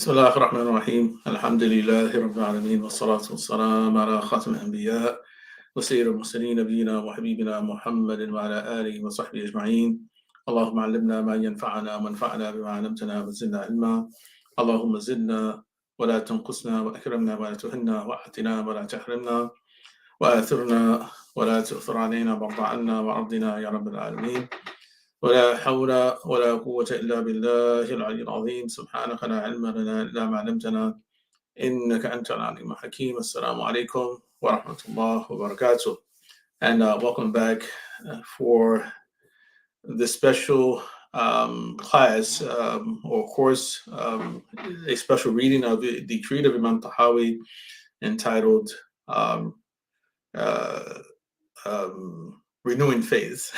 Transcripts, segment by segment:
بسم الله الرحمن الرحيم الحمد لله رب العالمين والصلاة والسلام على خاتم الأنبياء وسيد المرسلين نبينا وحبيبنا محمد وعلى آله وصحبه أجمعين. اللهم علمنا ما ينفعنا وانفعنا بما علمتنا وزدنا علما. اللهم زدنا ولا تنقصنا وأكرمنا ولا تهنا وأعطنا ولا تحرمنا وآثرنا ولا تؤثر علينا وارض عنا وأرضنا يا رب العالمين. ولا حول ولا قوة إلا بالله العلي العظيم. سبحانك لا علم لنا إلا ما علمتنا إنك أنت العليم الحكيم. Assalamu alaikum wa rahmatullah wa barakatuh. And welcome back for this special class or course, a special reading of the Creed of Imam Tahawi entitled um, uh, Renewing Faith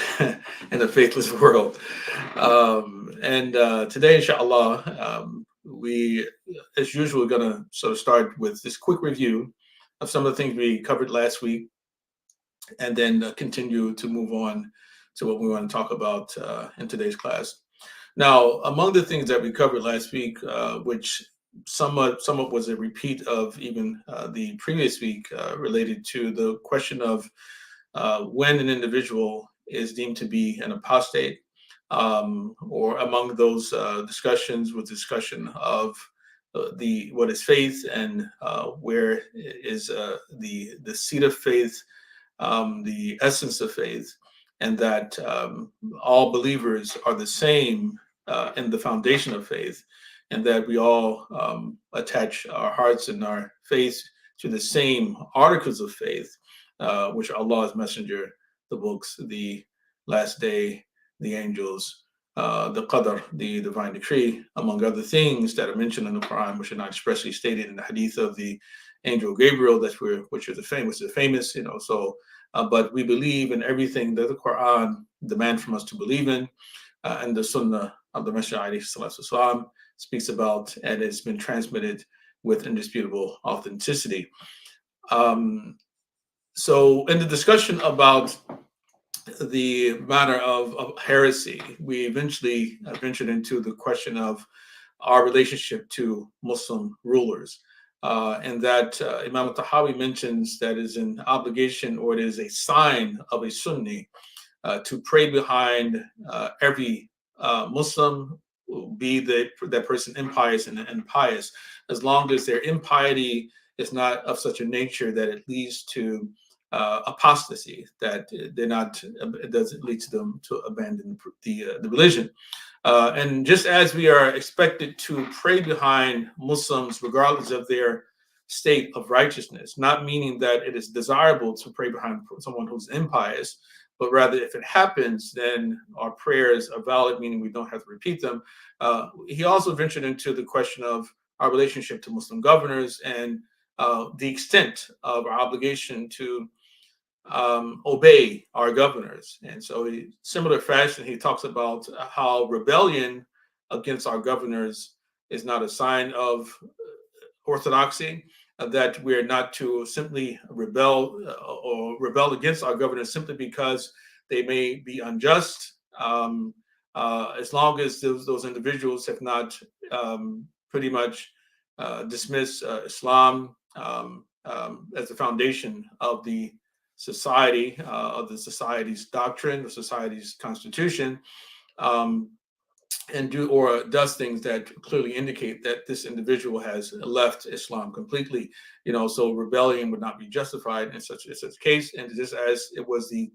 in a Faithless World. And today, inshallah, we, as usual, are going to sort of start with this quick review of some of the things we covered last week, and then continue to move on to what we want to talk about in today's class. Now, among the things that we covered last week, which somewhat was a repeat of even the previous week, related to the question of when an individual is deemed to be an apostate, or among those discussions was discussion of the what is faith and where is the seat of faith, the essence of faith, and that all believers are the same in the foundation of faith, and that we all attach our hearts and our faith to the same articles of faith, which are Allah's messenger, the books, the last day, the angels, the qadr, the divine decree, among other things that are mentioned in the Quran, which are not expressly stated in the hadith of the angel Gabriel, which is the famous, So, but we believe in everything that the Quran demands from us to believe in, and the Sunnah of the Messenger alayhi salatu wasalam speaks about, and it's been transmitted with indisputable authenticity. So in the discussion about the matter of heresy, we eventually ventured into the question of our relationship to Muslim rulers. And that Imam Tahawi mentions that is an obligation, or it is a sign of a Sunni, to pray behind every Muslim, be that person impious and pious, as long as their impiety is not of such a nature that it leads to apostasy, that it doesn't lead to them to abandon the religion. And just as we are expected to pray behind Muslims regardless of their state of righteousness, not meaning that it is desirable to pray behind someone who's impious, but rather if it happens, then our prayers are valid, meaning we don't have to repeat them. He also ventured into the question of our relationship to Muslim governors and the extent of our obligation to obey our governors. And so, in similar fashion, he talks about how rebellion against our governors is not a sign of orthodoxy, that we're not to simply rebel against our governors simply because they may be unjust, as long as those individuals have not pretty much dismissed Islam as the foundation of the society, of the society's doctrine, the society's constitution, and does things that clearly indicate that this individual has left Islam completely. So rebellion would not be justified in such a case. And just as it was the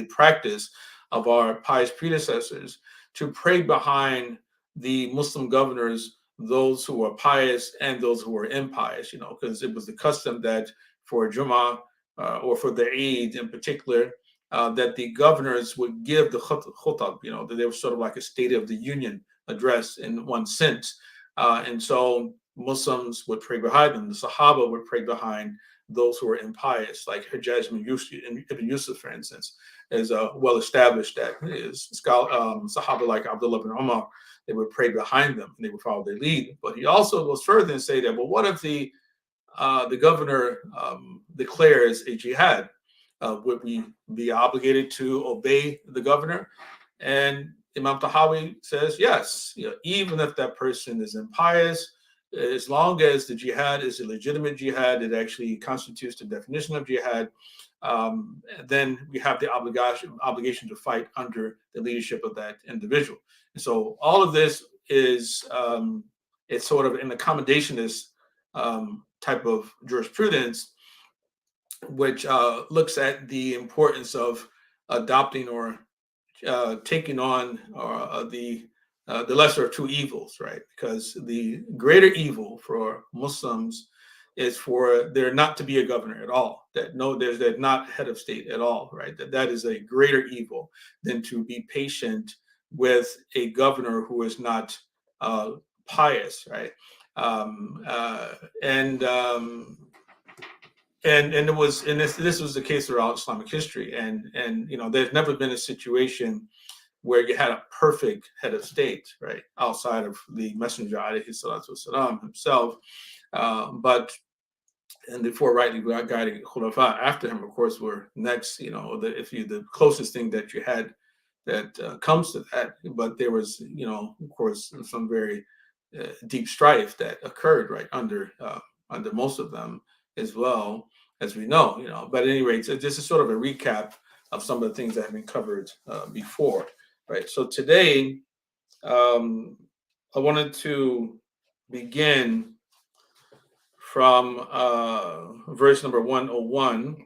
practice of our pious predecessors to pray behind the Muslim governors, those who were pious and those who were impious, because it was the custom that for Jummah, or for the Eid in particular, that the governors would give the khutab, that they were sort of like a State of the Union address in one sense. And so Muslims would pray behind them. The Sahaba would pray behind those who were impious, like Hajjaj ibn Yusuf, for instance, is well established that is Sahaba like Abdullah ibn Umar, they would pray behind them and they would follow their lead. But he also goes further and say that, well, what if the governor declares a jihad? Would we be obligated to obey the governor? And Imam Tahawi says, yes, even if that person is impious, as long as the jihad is a legitimate jihad, it actually constitutes the definition of jihad, then we have the obligation to fight under the leadership of that individual. And so all of this is it's sort of an accommodationist type of jurisprudence, which looks at the importance of adopting or taking on the lesser of two evils, right? Because the greater evil for Muslims is for there not to be a governor at all. That no, there's not head of state at all, right? That is a greater evil than to be patient with a governor who is not pious, right? Um, uh, and um, and it was and this was the case throughout Islamic history, and there's never been a situation where you had a perfect head of state, right, outside of the Messenger alayhi salatu wasalam himself. But and the four rightly guided khulafa after him, of course, were next. The closest thing that you had that comes to that. But there was, of course, some very deep strife that occurred right under most of them as well, as we know. But at any rate, so this is sort of a recap of some of the things that have been covered before. Right. So today, I wanted to begin from verse number 101,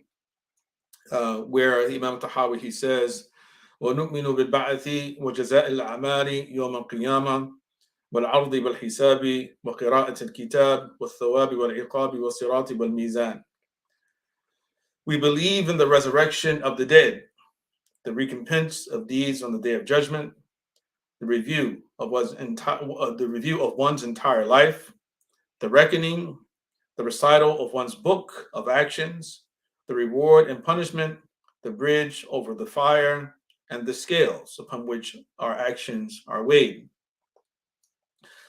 where Imam Tahawi, he says, وَنُؤْمِنُ بِالْبَعْثِ وَجَزَاءِ الْأَعْمَالِ يَوْمَ الْقِيَامَةِ وَالْعَرْضِ وَالْحِسَابِ وَقِرَاءَةِ الْكِتَابِ وَالثَّوَابِ وَالْعِقَابِ وَالصِّرَاطِ وَالْمِيزَانِ. We believe in the resurrection of the dead, the recompense of deeds on the day of judgment, the review of one's entire life, the reckoning, the recital of one's book of actions, the reward and punishment, the bridge over the fire, and the scales upon which our actions are weighed.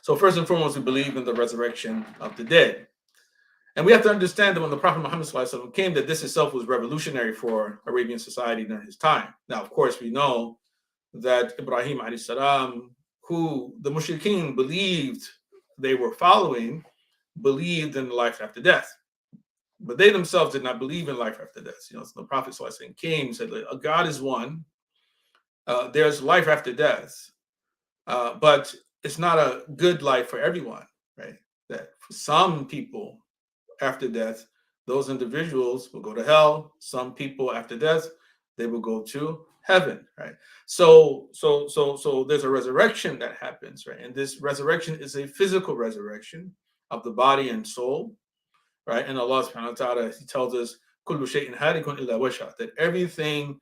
So first and foremost, we believe in the resurrection of the dead. And we have to understand that when the Prophet Muhammad ﷺ came, that this itself was revolutionary for Arabian society during his time. Now, of course, we know that Ibrahim alayhi salam, who the mushrikeen believed they were following, believed in life after death. But they themselves did not believe in life after death. So the Prophet ﷺ came and said, God is one. There's life after death. But it's not a good life for everyone, right? That for some people after death, those individuals will go to hell. Some people after death, they will go to heaven, right? So there's a resurrection that happens, right? And this resurrection is a physical resurrection of the body and soul, right? And Allah subhanahu wa ta'ala, he tells us, كُلُّ شَيْءٍ هَالِكٌ إِلَّا وَجْهَهُ, that everything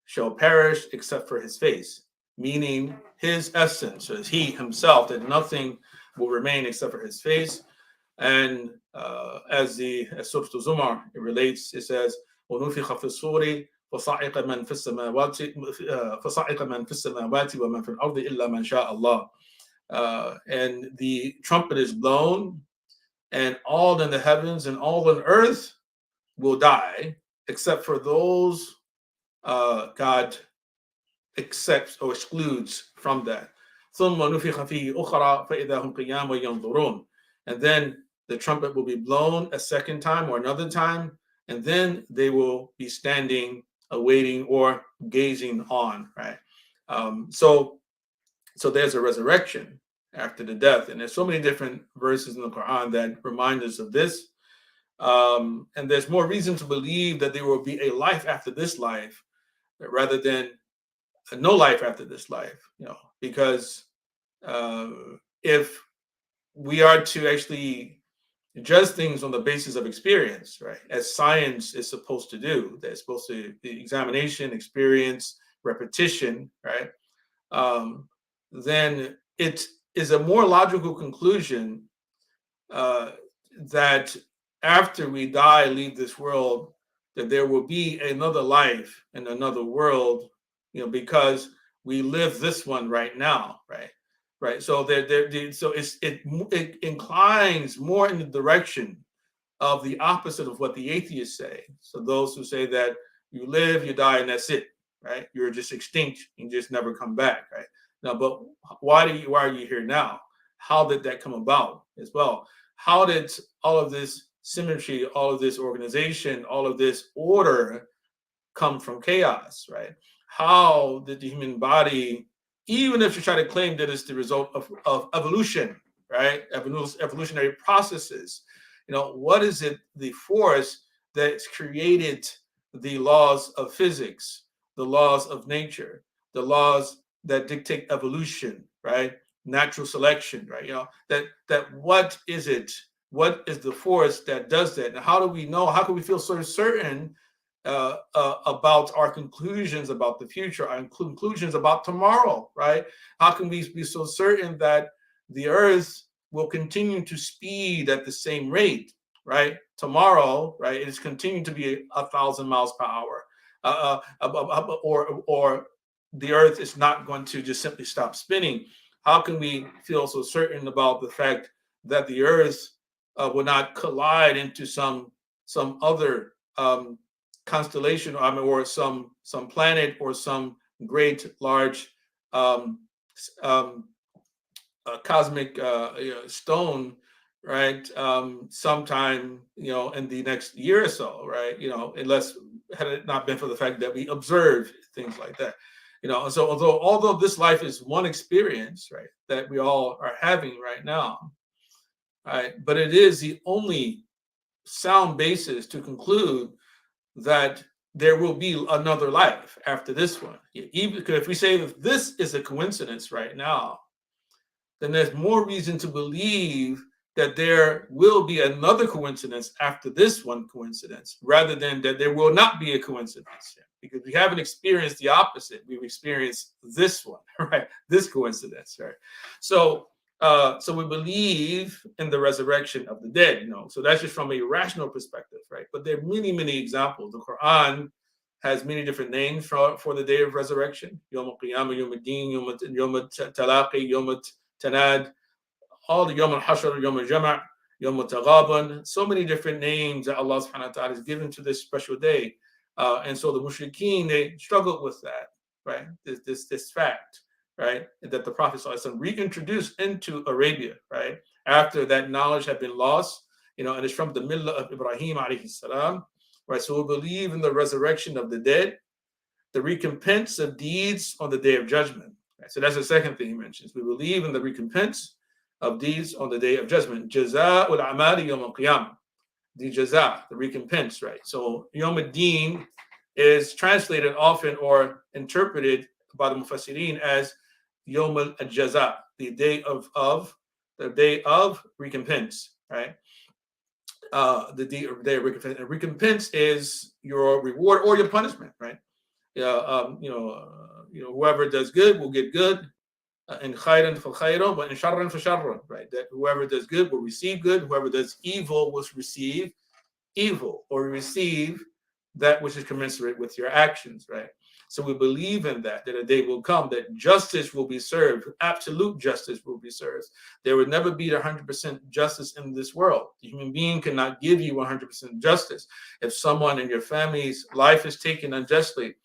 shall perish except for his face, meaning his essence, as he himself, that nothing will remain except for his face. And as Surah Zumar, it relates, it says, وَنُفِخَ فِي الصُّورِ فَصَعِقَ مَنْ فِي السَّمَاوَاتِ وَمَنْ فِي الْأَرْضِ إِلَّا مَنْ شَاءَ اللَّهُ. And the trumpet is blown, and all in the heavens and all on earth will die, except for those God accepts or excludes from that. ثُمَّ نُفِخَ فِيهِ أُخْرَى فَإِذَا هُمْ قِيَامٌ يَنْظُرُونَ. And then the trumpet will be blown a second time or another time, and then they will be standing, awaiting or gazing on, right? So there's a resurrection after the death, and there's so many different verses in the Quran that remind us of this. And there's more reason to believe that there will be a life after this life rather than no life after this life, because if we are to actually judge things on the basis of experience, right, as science is supposed to do, that's supposed to be examination, experience, repetition, right, then it is a more logical conclusion that after we die, leave this world, that there will be another life in another world, because we live this one right now, right? Right. So it inclines more in the direction of the opposite of what the atheists say. So those who say that you live, you die, and that's it, right? You're just extinct, you just never come back, right? Now, but why are you here now? How did that come about as well? how did all of this symmetry, all of this organization, all of this order come from chaos, right? How did the human body, even if you try to claim that it's the result of evolution, right? Evolutionary processes, what is it, the force that's created the laws of physics, the laws of nature, the laws that dictate evolution, right? Natural selection, right? That what is it? What is the force that does that? And how do we know? How can we feel so certain about our conclusions about the future, our conclusions about tomorrow, right? How can we be so certain that the earth will continue to speed at the same rate, right? Tomorrow, right, it is continuing to be 1,000 miles per hour, or the earth is not going to just simply stop spinning. How can we feel so certain about the fact that the earth will not collide into some other constellation, or some planet, or some great large um, um, cosmic stone, right? Sometime in the next year or so, right? Unless, had it not been for the fact that we observe things like that. So although this life is one experience, right, that we all are having right now, right, but it is the only sound basis to conclude that there will be another life after this one. Even because if we say that this is a coincidence right now, then there's more reason to believe that there will be another coincidence after this one coincidence, rather than that there will not be a coincidence. Because we haven't experienced the opposite. We've experienced this one, right? This coincidence, right? So we believe in the resurrection of the dead, So that's just from a rational perspective, right? But there are many, many examples. The Quran has many different names for the day of resurrection. Yom al-Qiyamah, Yom al-Din, Yom al-Talaqi, Yom al-Tanad, all the Yom al-Hashr, Yom al-Jama', Yom al-Taghabun, so many different names that Allah subhanahu wa ta'ala has given to this special day. And so the mushrikeen, they struggled with that, right? This fact, right? That the Prophet ﷺ reintroduced into Arabia, right? After that knowledge had been lost, and it's from the millah of Ibrahim alayhi salam, right? So we believe in the resurrection of the dead, the recompense of deeds on the day of judgment. Right? So that's the second thing he mentions. We believe in the recompense of deeds on the day of judgment. Jaza ul amali yawm al-qiyamah. The jaza, the recompense, right? So Yawm al-Din is translated often or interpreted by the Mufassirin as Yawm al-Jaza, the day of recompense, right? The day of recompense. And recompense is your reward or your punishment, right? Whoever does good will get good, in khayran for khayran, but in sharran for sharran, right? That whoever does good will receive good, whoever does evil will receive evil, or receive that which is commensurate with your actions, right? So we believe in that a day will come that justice will be served, absolute justice will be served. There will never be 100% justice in this world. The human being cannot give you 100% justice. If someone in your family's life is taken unjustly,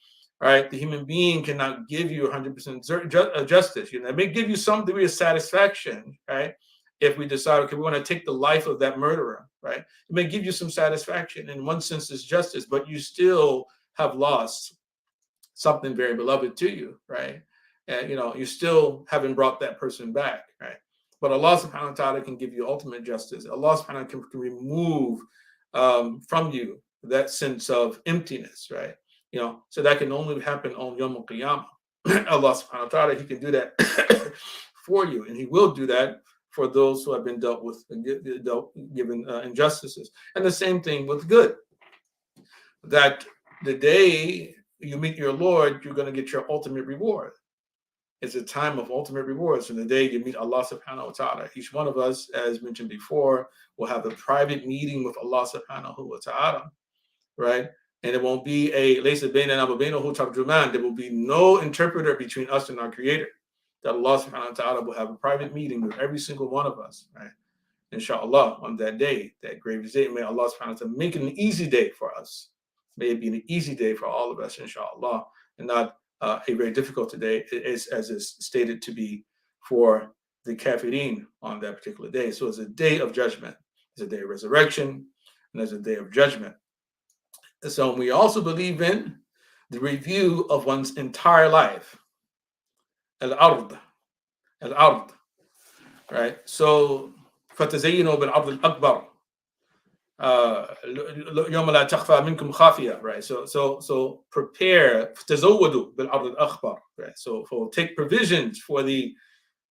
right, the human being cannot give you 100% justice. It may give you some degree of satisfaction, right? If we decide, okay, we want to take the life of that murderer, right? It may give you some satisfaction. In one sense, it's justice, but you still have lost something very beloved to you, right? And you still haven't brought that person back, right? But Allah subhanahu wa ta'ala can give you ultimate justice. Allah subhanahu wa ta'ala can remove from you that sense of emptiness, right? So that can only happen on Yawm al-Qiyamah. Allah subhanahu wa ta'ala, He can do that for you, and He will do that for those who have been given injustices. And the same thing with good, that the day you meet your Lord, you're going to get your ultimate reward. It's a time of ultimate rewards. From the day you meet Allah subhanahu wa ta'ala, each one of us, as mentioned before, will have a private meeting with Allah subhanahu wa ta'ala, right? And it won't be a laysa baynana wa baynahu tarjuman. There will be no interpreter between us and our Creator. That Allah subhanahu wa ta'ala will have a private meeting with every single one of us, right? Inshallah, on that day, that great day, may Allah subhanahu wa ta'ala make it an easy day for us. May it be an easy day for all of us, inshallah, and not a very difficult day, as is stated to be for the kafirin on that particular day. So it's a day of judgment. There's a day of resurrection, and there's a day of judgment. And so we also believe in the review of one's entire life. Al-ard. Al-ard. Right? So, فَتَزَيِّنُوا بِالْعَرْضِ الْأَكْبَرِ. يوم لا تخفى منكم خافية, right? So prepare, تزودوا بالأرض الأخبر, right? So take provisions for the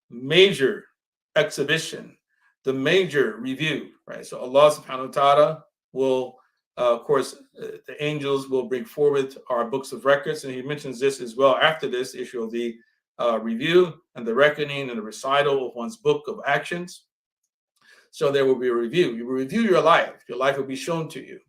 major exhibition, the major review, right? So Allah subhanahu wa ta'ala will, of course, the angels will bring forward our books of records, and he mentions this as well after this issue of the review and the reckoning and the recital of one's book of actions. So there will be a review. You will review your life. Your life will be shown to you.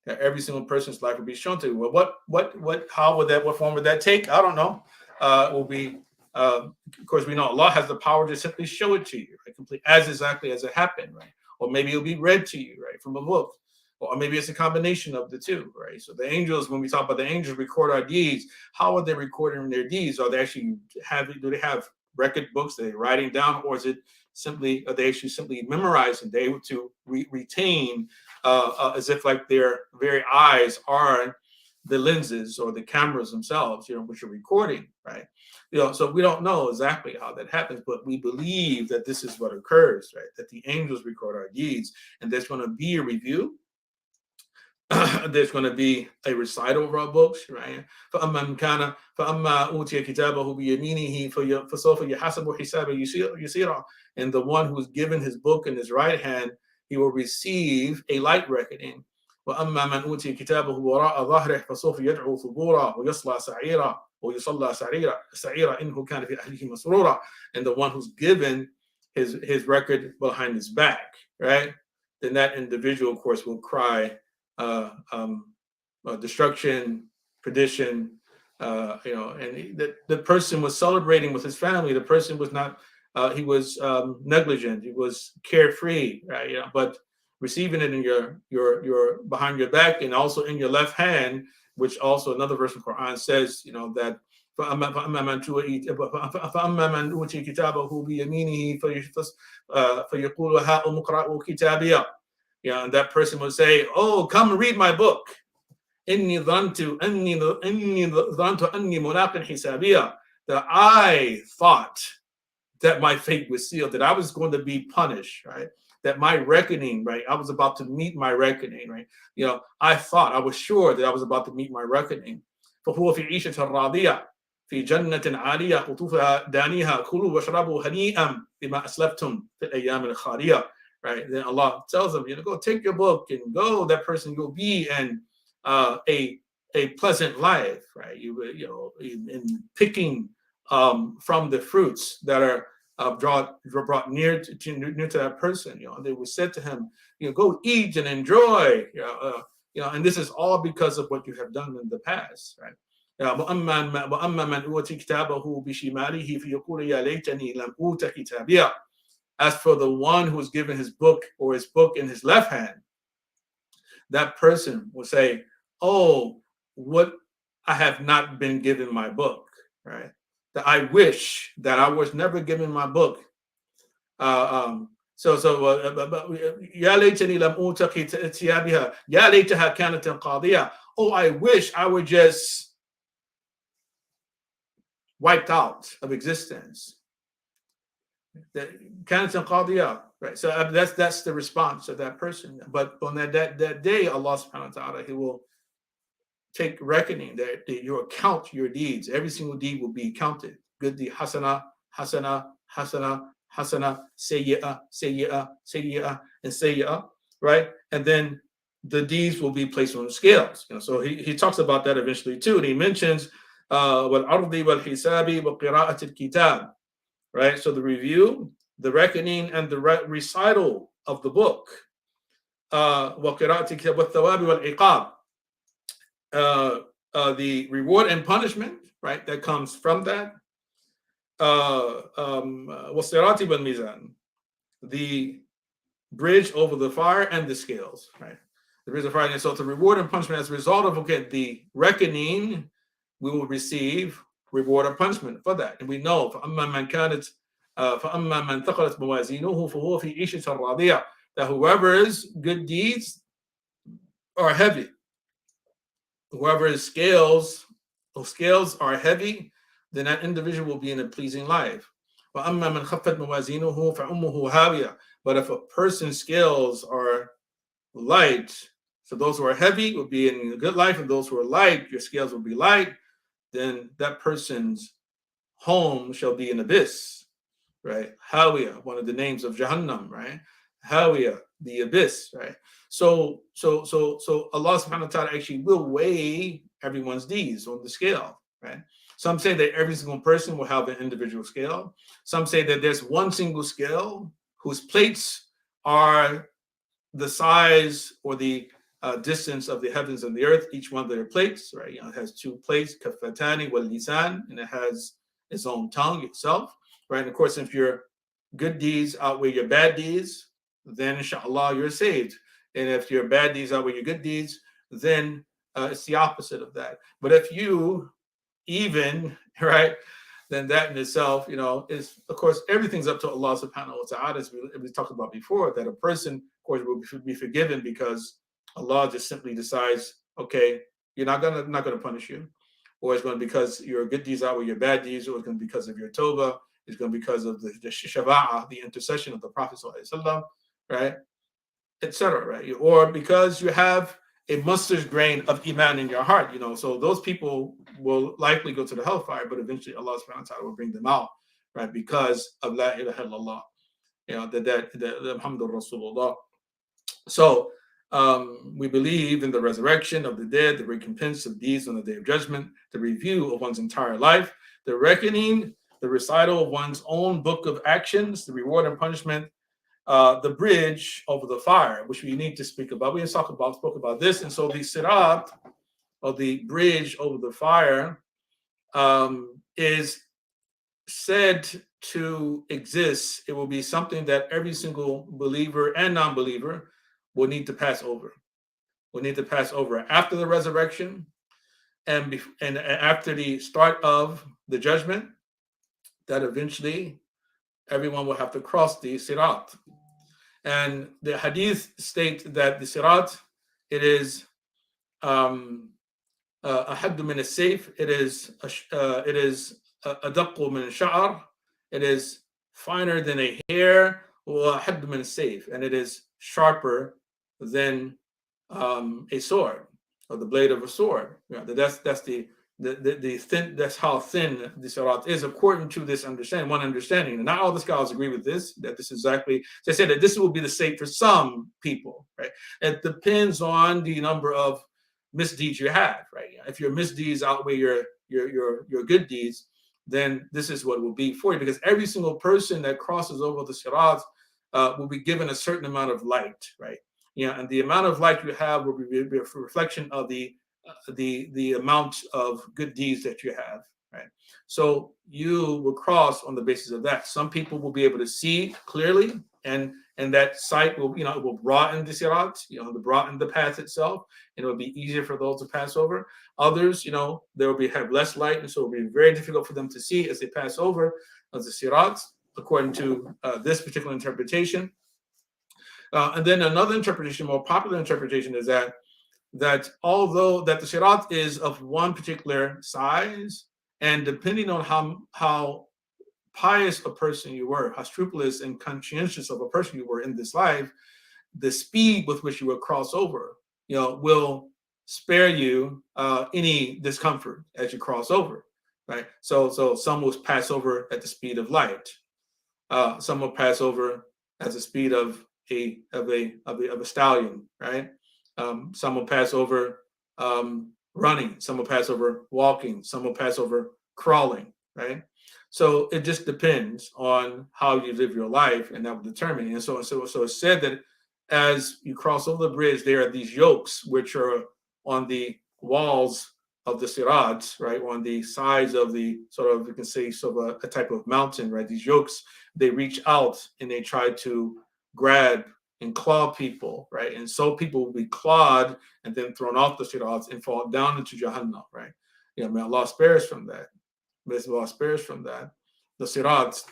Every single person's life will be shown to you. Well, what form would that take? I don't know. It will be, of course, we know Allah has the power to simply show it to you, right? Complete as exactly as it happened, right? Or maybe it'll be read to you, right, from a book. Or maybe it's a combination of the two, right? So the angels, when we talk about the angels record our deeds, how are they recording their deeds? Are they actually do they have record books that they're writing down, or is it simply, are they actually simply memorizing? They're able to retain as if like their very eyes are the lenses or the cameras themselves, which are recording, right? So we don't know exactly how that happens, but we believe that this is what occurs, right? That the angels record our deeds, and there's going to be a review. There's going to be a recital of our books, right? فَأَمَّا أُوتِيَ كِتَابَهُ بِيَمِينِهِ فَسَوْفَ يُحَاسَبُ حِسَابًا يَسِيرًا. And the one who's given his book in his right hand, he will receive a light reckoning. وَأَمَّا مَنْ أُوتِيَ كِتَابَهُ وَرَاءَ ظَهْرِهِ فَسَوْفَ يَدْعُو ثُبُورًا وَيَصْلَى سَعِيرًا وَيُصَلَّى سَعِيرًا إِنَّهُ كَانَ فِي أَهْلِهِ مَسْرُورًا. And the one who's given his record behind his back, right? Then that individual, of course, will cry destruction, perdition, and the person was celebrating with his family. The person was not, he was negligent, he was carefree, right? But receiving it in your behind your back and also in your left hand, which also another verse of Quran says, that فأما من أوتي كتابه بيمينه فيقول هاؤم اقرءوا كتابيه. And that person would say, "Oh, come read my book. إني ظننت أني ملاق حسابية." That I thought that my fate was sealed, that I was going to be punished, right? That my reckoning, right? I was about to meet my reckoning, right? I was sure that I was about to meet my reckoning. فهو في عيشة راضية في جنة عالية قطوفها دانيها كلوا واشربوا هنيئا بما أسلفتم في الأيام الخالية. Right? Then Allah tells them, go take your book and go. That person will be in a pleasant life, right? In picking from the fruits that are brought near to that person. They were said to him, go eat and enjoy. And this is all because of what you have done in the past, right? وأما من أوتي كتابه بشماله فيقول يا ليتني لم أوت كتابيه. As for the one who is given his book or his book in his left hand, that person will say, "Oh, what I have not been given my book," right? That I wish that I was never given my book. يا ليتني لم أوت كتابها يا ليتها كانت قاضية. Oh, I wish I were just wiped out of existence. That كانت قاضية, right? So that's the response of that person. But on that day, Allah subhanahu wa ta'ala, he will take reckoning that your count your deeds. Every single deed will be counted. Good deed, hasana, hasana, hasana, hasana, sayyi'ah, sayyi'ah, sayyi'ah, and sayyi'ah, right? And then the deeds will be placed on the scales. So he talks about that eventually too. And he mentions وَالْعَرْضِ وَالْحِسَابِ وَقِرَاءَةِ الْكِتَابِ. Right, so the review, the reckoning, and the recital of the book. The reward and punishment, right, that comes from that. The bridge over the fire and the scales, right? The bridge of fire. And so the reward and punishment as a result of the reckoning, we will receive reward or punishment for that. And we know فَأَمَّا مَنْ ثَقَلَتْ مَوَازِينُهُ فَهُوَ فِي عِيشَةٍ رَاضِيَةٍ. that whoever's good deeds are heavy, whoever's scales are heavy, then that individual will be in a pleasing life. وَأَمَّا مَنْ خَفَّتْ مَوَازِينُهُ فَأُمُّهُ هَاوِيَةٌ. But if a person's scales are light, so those who are heavy will be in a good life, and those who are light, your scales will be light, then that person's home shall be an abyss, right? Hawiyah, one of the names of Jahannam, right? Hawiyah, the abyss, right? So Allah subhanahu wa ta'ala actually will weigh everyone's deeds on the scale, right? Some say that every single person will have an individual scale. Some say that there's one single scale whose plates are the size or the distance of the heavens and the earth, each one of their plates, right? It has two plates, kafatani wal lisan, and it has its own tongue itself, right? And of course, if your good deeds outweigh your bad deeds, then inshallah you're saved. And if your bad deeds outweigh your good deeds, then it's the opposite of that. But if you even, right, then that in itself, is, of course, everything's up to Allah subhanahu wa ta'ala. As we talked about before, that a person, of course, will be forgiven because Allah just simply decides, okay, you're not gonna punish you, or it's going to be because your good deeds outweigh your bad deeds, or it's going to be because of your tawbah, it's going to be because of the shafa'ah, the intercession of the Prophet sallallahu alaihi wasallam, right, etc., right, or because you have a mustard grain of iman in your heart, so those people will likely go to the hellfire, but eventually Allah subhanahu wa ta'ala will bring them out, right, because of la ilaha illallah, the Muhammadur Rasulullah. So we believe in the resurrection of the dead, the recompense of deeds on the day of judgment, the review of one's entire life, the reckoning, the recital of one's own book of actions, the reward and punishment, the bridge over the fire, which we need to speak about. We spoke about this. And so the sirat, or the bridge over the fire, is said to exist. It will be something that every single believer and non-believer will need to pass over. Will need to pass over after the resurrection and after the start of the judgment, that eventually everyone will have to cross the sirat. And the hadith state that the sirat, it is ahaddu min as-sayf, it is adaqqu min sha'r, it is finer than a hair, wa ahaddu min as-sayf, and it is sharper than a sword, or the blade of a sword. That's the thin. That's how thin the sirat is, according to this one understanding. And not all the scholars agree with this. That this is exactly. They say that this will be the same for some people. Right? It depends on the number of misdeeds you have. Right? If your misdeeds outweigh your good deeds, then this is what it will be for you. Because every single person that crosses over the sirat will be given a certain amount of light. Right? And the amount of light you have will be a reflection of the amount of good deeds that you have, right? So you will cross on the basis of that. Some people will be able to see clearly, and that sight will, it will broaden the sirat, to broaden the path itself, and it will be easier for those to pass over. Others, there will have less light, and so it will be very difficult for them to see as they pass over the sirat, according to this particular interpretation. And then another interpretation, more popular interpretation, is that although that the sirat is of one particular size, and depending on how pious a person you were, how scrupulous and conscientious of a person you were in this life, the speed with which you will cross over, will spare you any discomfort as you cross over, right? So some will pass over at the speed of light. Some will pass over at the speed of a stallion, right? Some will pass over running, some will pass over walking, some will pass over crawling, right? So it just depends on how you live your life, and that will determine. And so it's said that as you cross over the bridge, there are these yokes which are on the walls of the sirats, right, on the sides of the you can say a type of mountain, right? These yokes, they reach out and they try to grab and claw people, right? And so people will be clawed and then thrown off the sirats and fall down into Jahannam, right? May Allah spare us from that. May Allah spare us from that. The sirats,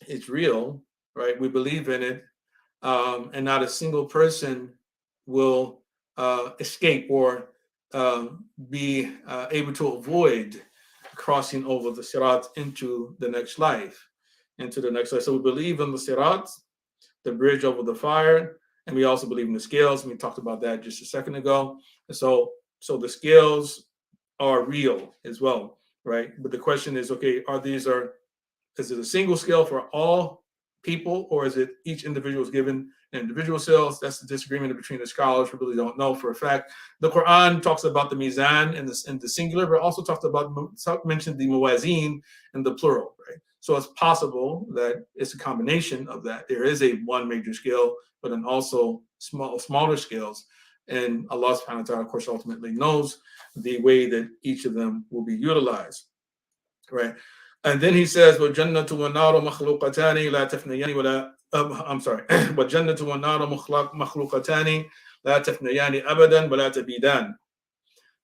it's real, right? We believe in it. and not a single person will escape or be able to avoid crossing over the sirat into the next life, So we believe in the sirat, the bridge over the fire, and we also believe in the scales. And we talked about that just a second ago. And so the scales are real as well, right? But the question is, okay, is it a single scale for all people, or is it each individual is given an individual scales? That's the disagreement between the scholars. We really don't know for a fact. The Quran talks about the mizan in the singular, but also mentioned the muwazin in the plural, right? So it's possible that it's a combination of that. There is a one major scale, but then also smaller scales. And Allah subhanahu wa ta'ala, of course, ultimately knows the way that each of them will be utilized, right? And then he says, وَالْجَنَّةُ وَالنَّارُ مَخْلُوقَتَانِ لَا تَفْنَيَانِ وَلَا I'm sorry. وَالْجَنَّةُ وَالنَّارُ مَخْلُوقَتَانِ لَا تَفْنَيَانِ أَبَدًا وَلَا تَبِيدَانِ.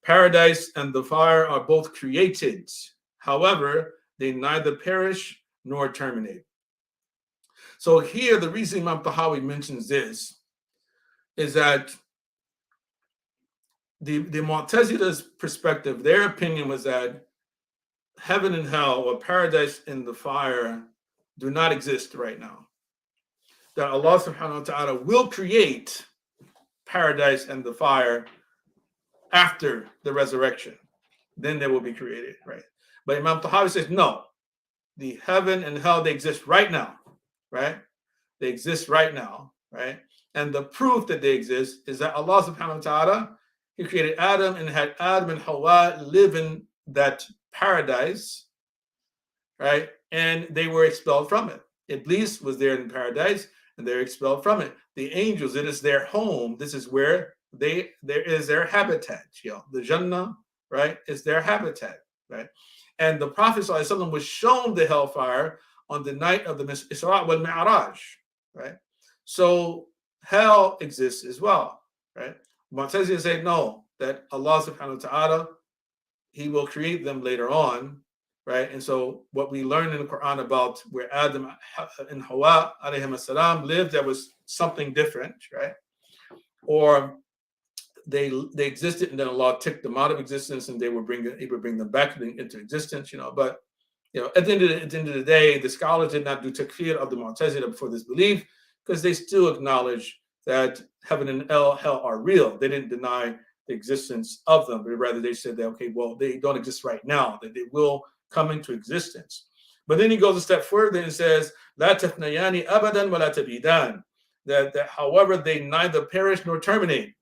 Paradise and the fire are both created. However, they neither perish nor terminate. So here, the reason Imam Tahawi mentions this is that the Mu'tazila's perspective, their opinion was that heaven and hell, or paradise and the fire, do not exist right now. That Allah subhanahu wa ta'ala will create paradise and the fire after the resurrection. Then they will be created, right? But Imam Tahawi says, no, the heaven and hell, they exist right now, right? They exist right now, right? And the proof that they exist is that Allah subhanahu wa ta'ala, He created Adam and had Adam and Hawa live in that paradise, right? And they were expelled from it. Iblis was there in paradise, and they're expelled from it. The angels, it is their home. This is where there is their habitat. The Jannah, right, is their habitat, right? And the Prophet ﷺ was shown the hellfire on the night of the Isra wal Mi'raj, right? So hell exists as well, right? Mu'tazila say no, that Allah subhanahu wa ta'ala, He will create them later on, right? And so what we learn in the Quran about where Adam and Hawa alayhim as-salam lived, that was something different, right? Or they existed and then Allah took them out of existence and He would bring them back into existence, But at the end of the day, the scholars did not do takfir of the Mu'tazila for this belief, because they still acknowledge that heaven and hell are real. They didn't deny the existence of them, but rather they said that, okay, well, they don't exist right now, that they will come into existence. But then he goes a step further and says, La tafnayani abadan wa la tabidan, that however they neither perish nor terminate.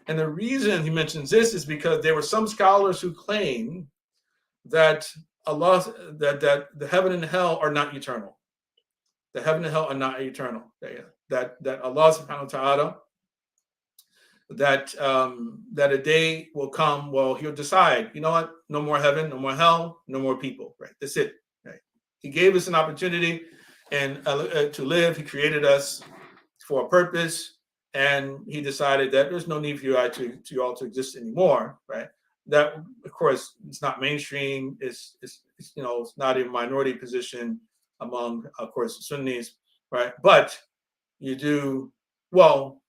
And the reason he mentions this is because there were some scholars who claim that that the heaven and hell are not eternal. The heaven and hell are not eternal. That Allah subhanahu wa ta'ala, that a day will come, well, He'll decide, you know what, no more heaven, no more hell, no more people, right? That's it, right? He gave us an opportunity and to live. He created us for a purpose, and He decided that there's no need for you all to exist anymore, right? That, of course, it's not mainstream. It's not a minority position among, of course, Sunnis, right? But you do, well,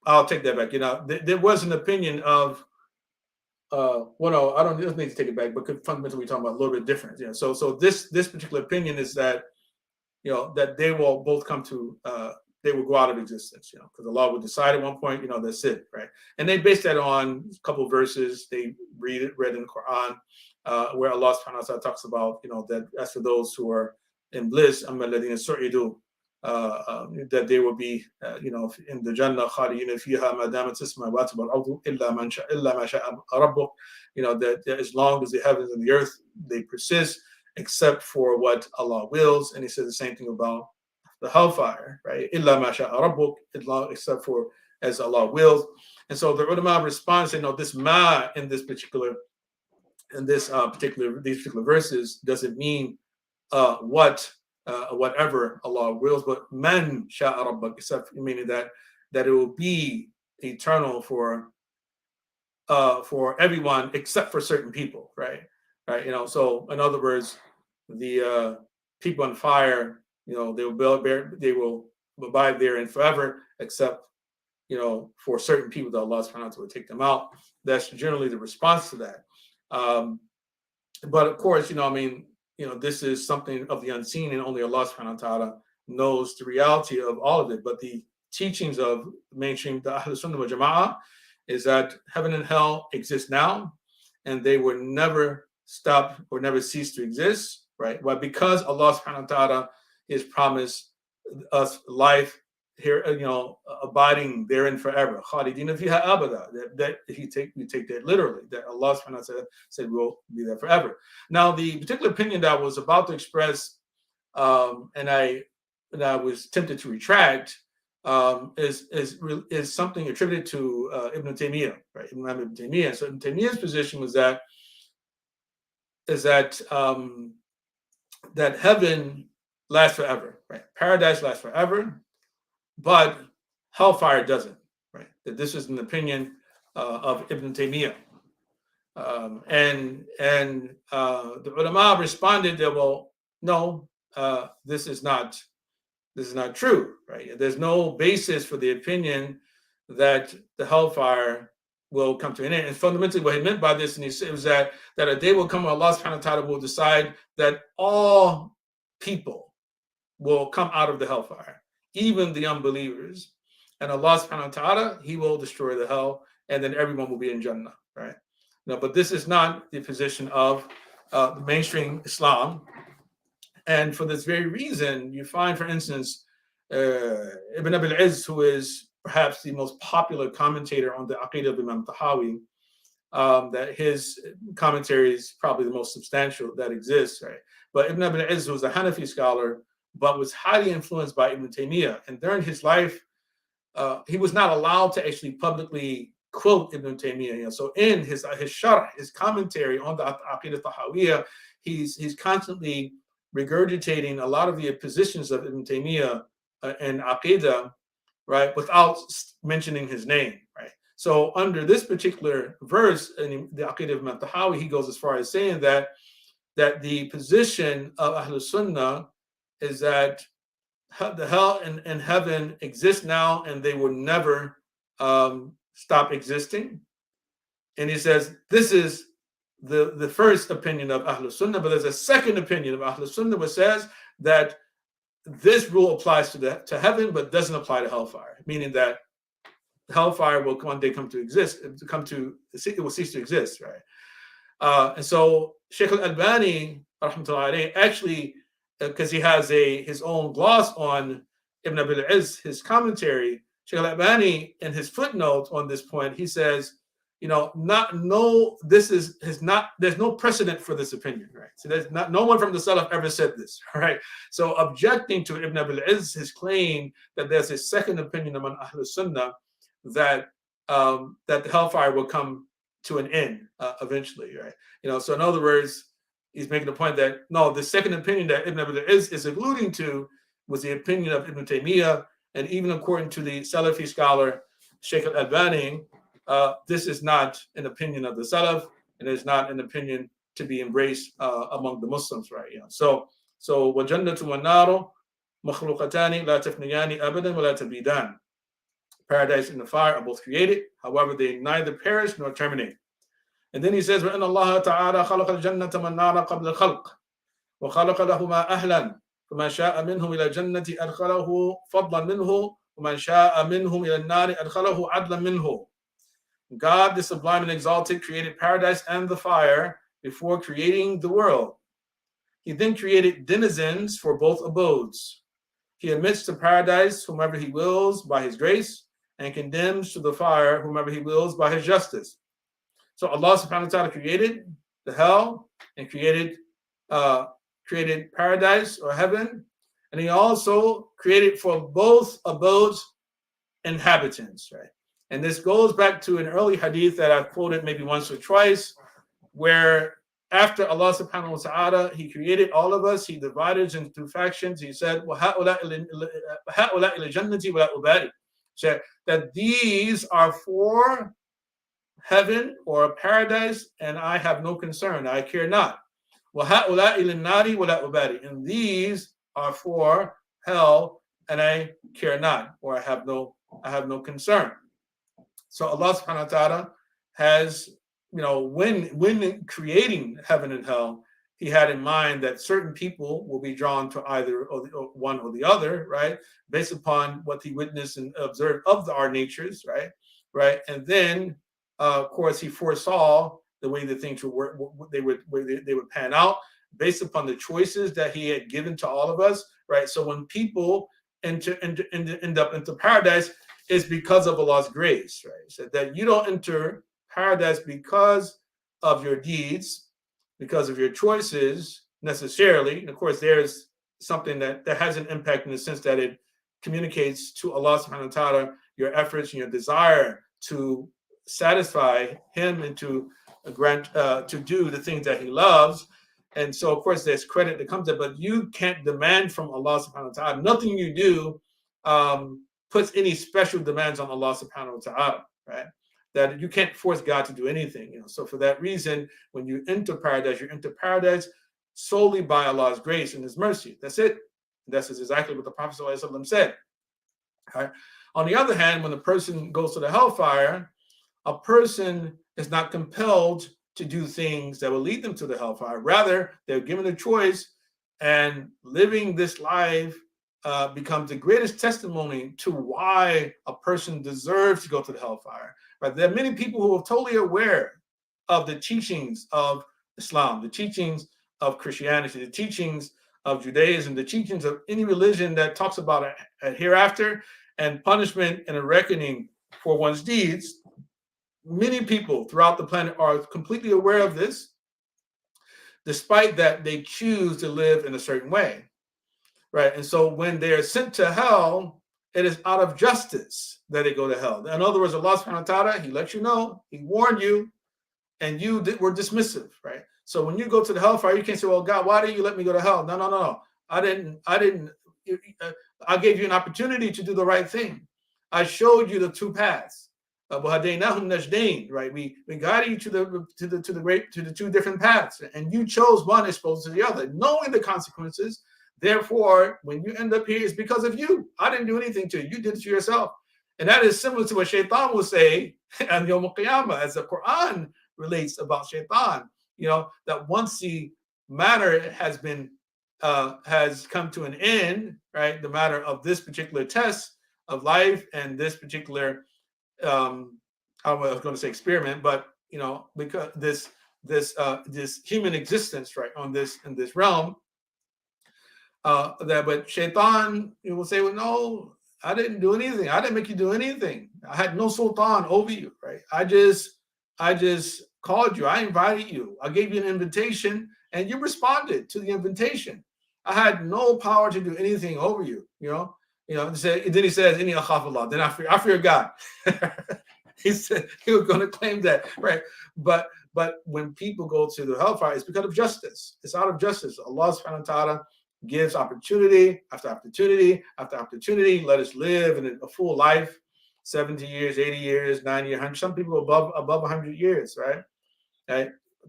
I'll take that back. There was an opinion of, no, I don't need to take it back, but fundamentally we're talking about a little bit different. So this particular opinion is that, that they will both come to, they will go out of existence, because Allah will decide at one point, that's it, right? And they based that on a couple of verses they read in the Quran, where Allah subhanahu wa ta'ala talks about, that as for those who are in bliss, that they will be, in the Jannah, khalidina fiha ma damat as-samawati wal ardu illa ma sha'a rabbuk, that as long as the heavens and the earth, they persist, except for what Allah wills. And He said the same thing about the hellfire, right? Illa ma sha'a rabbuk, except for as Allah wills. And so the ulama responds, saying, no, this ma in these particular verses doesn't mean whatever Allah wills, but man sha'a rabbak, except meaning that it will be eternal for everyone except for certain people, right? So in other words, the people on fire, they will abide therein forever, except for certain people that Allah subhanahu wa ta'ala will take them out. That's generally the response to that. But of course, this is something of the unseen, and only Allah subhanahu wa ta'ala knows the reality of all of it. But the teachings of mainstream, the Ahl Sunnah wal Jama'ah, is that heaven and hell exist now, and they will never stop or never cease to exist, right? Well, because Allah subhanahu wa ta'ala is promised us life here, abiding therein forever. Khalidina fiha abada. That if we take that literally, that Allah subhanahu wa ta'ala said we'll be there forever. Now, the particular opinion that I was about to express, and I was tempted to retract, is something attributed to Ibn Taymiyyah, right? Ibn Taymiyyah. So Ibn Taymiyyah's position was that that heaven lasts forever, right? Paradise lasts forever, but hellfire doesn't, right? That this is an opinion of Ibn Taymiyyah, and the ulama responded that, well, no, this is not true, right? There's no basis for the opinion that the hellfire will come to an end. And fundamentally, what he meant by this, and he said, was that a day will come when Allah subhanahu wa ta'ala will decide that all people will come out of the hellfire, even the unbelievers. And Allah subhanahu wa ta'ala, he will destroy the hell, and then everyone will be in Jannah, right? But this is not the position of the mainstream Islam. And for this very reason, you find, for instance, Ibn Abil Izz, who is perhaps the most popular commentator on the Aqidah of Imam Tahawi, that his commentary is probably the most substantial that exists, right? But Ibn Abil Izz was a Hanafi scholar, but was highly influenced by Ibn Taymiyyah. And during his life, he was not allowed to actually publicly quote Ibn Taymiyyah. So in his sharh, his commentary on the Aqidah Tahawiyah, he's constantly regurgitating a lot of the positions of Ibn Taymiyyah and Aqidah, right, without mentioning his name, right? So under this particular verse in the Aqidah of Imam Tahawi, he goes as far as saying that the position of Ahlul Sunnah is that the hell and heaven exist now, and they will never stop existing. And he says this is the first opinion of Ahlul Sunnah, but there's a second opinion of Ahlul Sunnah which says that this rule applies to heaven, but doesn't apply to hellfire, meaning that hellfire will one day come to exist, it will cease to exist, right? And so Sheikh al-Albani, actually, because he has his own gloss on Ibn Abil Izz, his commentary, Sheikh al-Albani, in his footnote on this point, he says, there's no precedent for this opinion, right? So there's no one from the Salaf ever said this, right? So objecting to Ibn Abil Izz, his claim that there's a second opinion among Ahlul Sunnah that the hellfire will come to an end eventually, right? So in other words, he's making the point that no, the second opinion that Ibn Abil Izz is alluding to was the opinion of Ibn Taymiyyah, and even according to the Salafi scholar Sheikh al-Albani, this is not an opinion of the Salaf, and it's not an opinion to be embraced among the Muslims, right? So وَجَنَّةُ وَالنَّارُ مَخْلُوقَتَانِ لَا تَفْنِيَانِ أَبَدًا وَلَا تَبِيدَانِ. Paradise and the fire are both created, however, they neither perish nor terminate. And then he says, وَإِنَّ اللَّهَ تَعَالَى خَلَقَ الْجَنَّةَ وَالنَّارَ قَبْلَ الْخَلْقِ وَخَلَقَ لَهُمَا أَهْلًا فَمَنْ شَاءَ مِنْهُمْ إِلَى الْجَنَّةِ أَدْخَلَهُ فَضْلًا مِنْهُ وَمَنْ شَاءَ مِنْهُمْ إِلَى النَّارِ أَدْخَلَهُ عَدْلًا مِنْهُ. God, the sublime and exalted, created paradise and the fire before creating the world. He then created denizens for both abodes. He admits to paradise whomever he wills by his grace, and condemns to the fire whomever he wills by his justice. So Allah subhanahu wa ta'ala created the hell and created paradise or heaven, and he also created for both abodes inhabitants, right? And this goes back to an early hadith that I've quoted maybe once or twice, where after Allah subhanahu wa ta'ala, he created all of us, he divided us into factions. He said, وَهَؤُلَاءِ إِلَى جَنَّتِي وَلَا أُبَالِي. So that these are for heaven or paradise, and I have no concern, I care not. وَهَؤُلَاءِ إِلَى النَّارِ وَلَا أُبَالِي. And these are for hell, and I care not, or I have no concern. So Allah subhanahu wa ta'ala has, when creating heaven and hell, he had in mind that certain people will be drawn to either or one or the other, right? Based upon what he witnessed and observed of our natures, right? Right. And then, of course, he foresaw the way that things would work, they would pan out based upon the choices that he had given to all of us, right? So when people end up into paradise, it's because of Allah's grace, right? So that you don't enter paradise because of your deeds, because of your choices necessarily. And of course, there's something that has an impact in the sense that it communicates to Allah subhanahu wa ta'ala your efforts and your desire to satisfy him and to grant to do the things that he loves. And so of course there's credit that comes there, but you can't demand from Allah subhanahu wa ta'ala. Nothing you do puts any special demands on Allah subhanahu wa ta'ala, right? That you can't force God to do anything. So for that reason, when you enter paradise solely by Allah's grace and his mercy. That's it. That's exactly what the Prophet ﷺ said. Right? On the other hand, when a person goes to the hellfire, a person is not compelled to do things that will lead them to the hellfire. Rather, they're given a choice, and living this life becomes the greatest testimony to why a person deserves to go to the hellfire. Right? There are many people who are totally aware of the teachings of Islam, the teachings of Christianity, the teachings of Judaism, the teachings of any religion that talks about a hereafter and punishment and a reckoning for one's deeds. Many people throughout the planet are completely aware of this. Despite that, they choose to live in a certain way. Right. And so when they are sent to hell, it is out of justice that they go to hell. In other words, Allah subhanahu wa ta'ala, he let you know, he warned you, and you were dismissive, right? So when you go to the hellfire, you can't say, well, God, why didn't you let me go to hell? No. I didn't. I gave you an opportunity to do the right thing. I showed you the two paths. Right? We guided you to the two different paths, and you chose one as opposed to the other, knowing the consequences. Therefore, when you end up here, it's because of you. I didn't do anything to you. You did it to yourself. And that is similar to what Shaitan will say on Yawm al-Qiyamah, as the Quran relates about Shaitan. That once the matter has come to an end, right? The matter of this particular test of life and this particular, I was going to say experiment, but because this human existence, right, in this realm. But Shaitan, will say, well, no, I didn't do anything. I didn't make you do anything. I had no sultan over you, right? I just called you. I invited you. I gave you an invitation, and you responded to the invitation. I had no power to do anything over you. Then he says, "Inni akhaf Allah." Then I fear God. He said he was going to claim that, right? But when people go to the hellfire, it's because of justice. It's out of justice. Allah subhanahu wa ta'ala gives opportunity after opportunity after opportunity. Let us live in a full life, 70 years, 80 years, 90, 100. Some people above 100 years, right?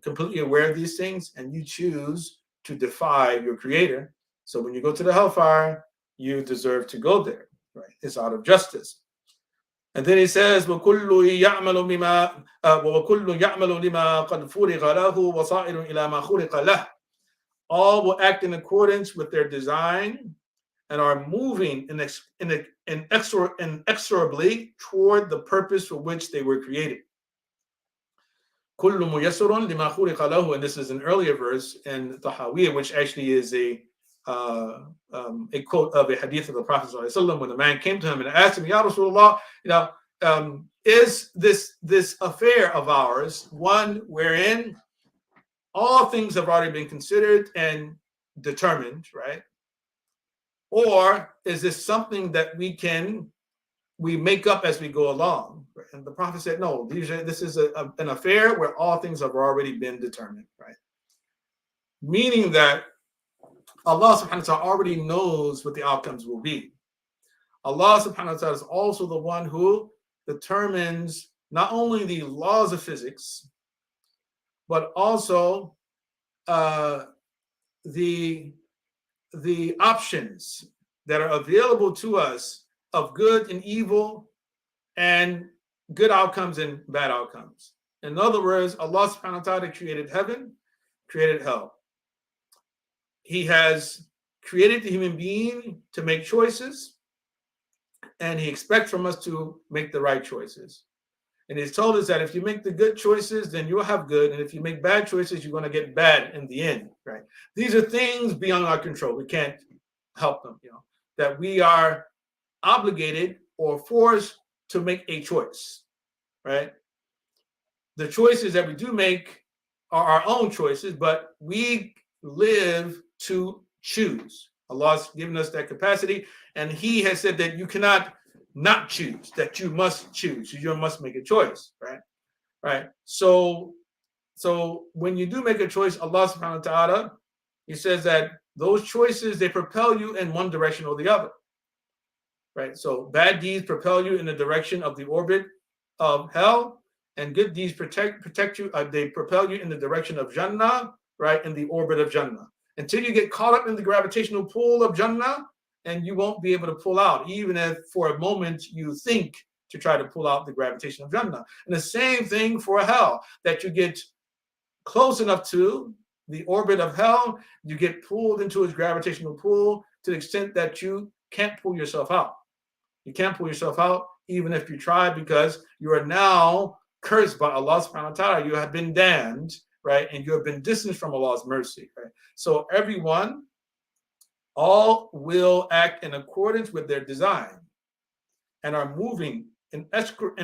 Completely aware of these things, and you choose to defy your creator. So when you go to the hellfire, you deserve to go there, right? It's out of justice. And then he says, وَكُلُّ يَعْمَلُ لِمَا قَدْ فُرِغَ لَهُ وَصَائِرٌ إِلَى مَا خُلِقَ لَهُ. All will act in accordance with their design and are moving inexorably toward the purpose for which they were created. كُلُّ مُيَسَّرٌ لِمَا خُلِقَ لَهُ. And this is an earlier verse in Tahawiyah, which actually is a quote of a hadith of the Prophet ﷺ, when the man came to him and asked him, Ya Rasulullah, is this affair of ours one wherein all things have already been considered and determined, right? Or is this something that we make up as we go along? Right? And the Prophet said, no, this is an affair where all things have already been determined, right? Meaning that Allah subhanahu wa ta'ala already knows what the outcomes will be. Allah subhanahu wa ta'ala is also the one who determines not only the laws of physics, but also the options that are available to us of good and evil, and good outcomes and bad outcomes. In other words, Allah subhanahu wa ta'ala created heaven, created hell. He has created the human being to make choices, and he expects from us to make the right choices. And he's told us that if you make the good choices, then you'll have good. And if you make bad choices, you're going to get bad in the end, right? These are things beyond our control. We can't help them, that we are obligated or forced to make a choice, right? The choices that we do make are our own choices, but we live to choose. Allah's given us that capacity, and he has said that you cannot not choose, that you must choose. You must make a choice, right? Right. So when you do make a choice, Allah subhanahu wa ta'ala, he says that those choices, they propel you in one direction or the other. Right. So bad deeds propel you in the direction of the orbit of hell, and good deeds protect you. They propel you in the direction of Jannah, right, in the orbit of Jannah, until you get caught up in the gravitational pull of Jannah, and you won't be able to pull out, even if for a moment you think to try to pull out the gravitation of Jannah. And the same thing for hell, that you get close enough to the orbit of hell, you get pulled into its gravitational pull to the extent that you can't pull yourself out. You can't pull yourself out, even if you try, because you are now cursed by Allah subhanahu wa ta'ala. You have been damned, right? And you have been distanced from Allah's mercy, right? So everyone, all will act in accordance with their design and are moving inexorably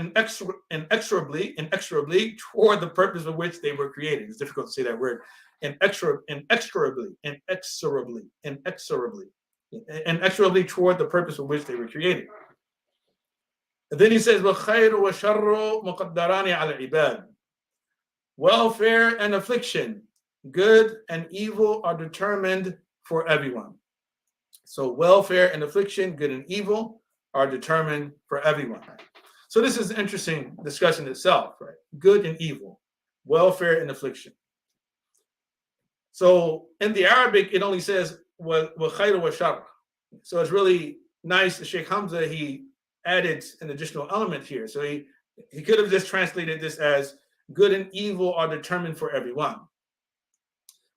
toward the purpose for which they were created. It's difficult to say that word. Inexorably toward the purpose for which they were created. And then he says, وَالْخَيْرُ وَالشَّرُّ مُقَدَّرَانِ عَلَى الْعِبَادِ. Welfare and affliction, good and evil, are determined for everyone. So welfare and affliction, good and evil, are determined for everyone. So this is an interesting discussion itself, right? Good and evil, welfare and affliction. So in the Arabic, it only says وَالْخَيْرُ وَالشَّرُّ. So it's really nice. The Sheikh Hamza, he added an additional element here. So he could have just translated this as good and evil are determined for everyone.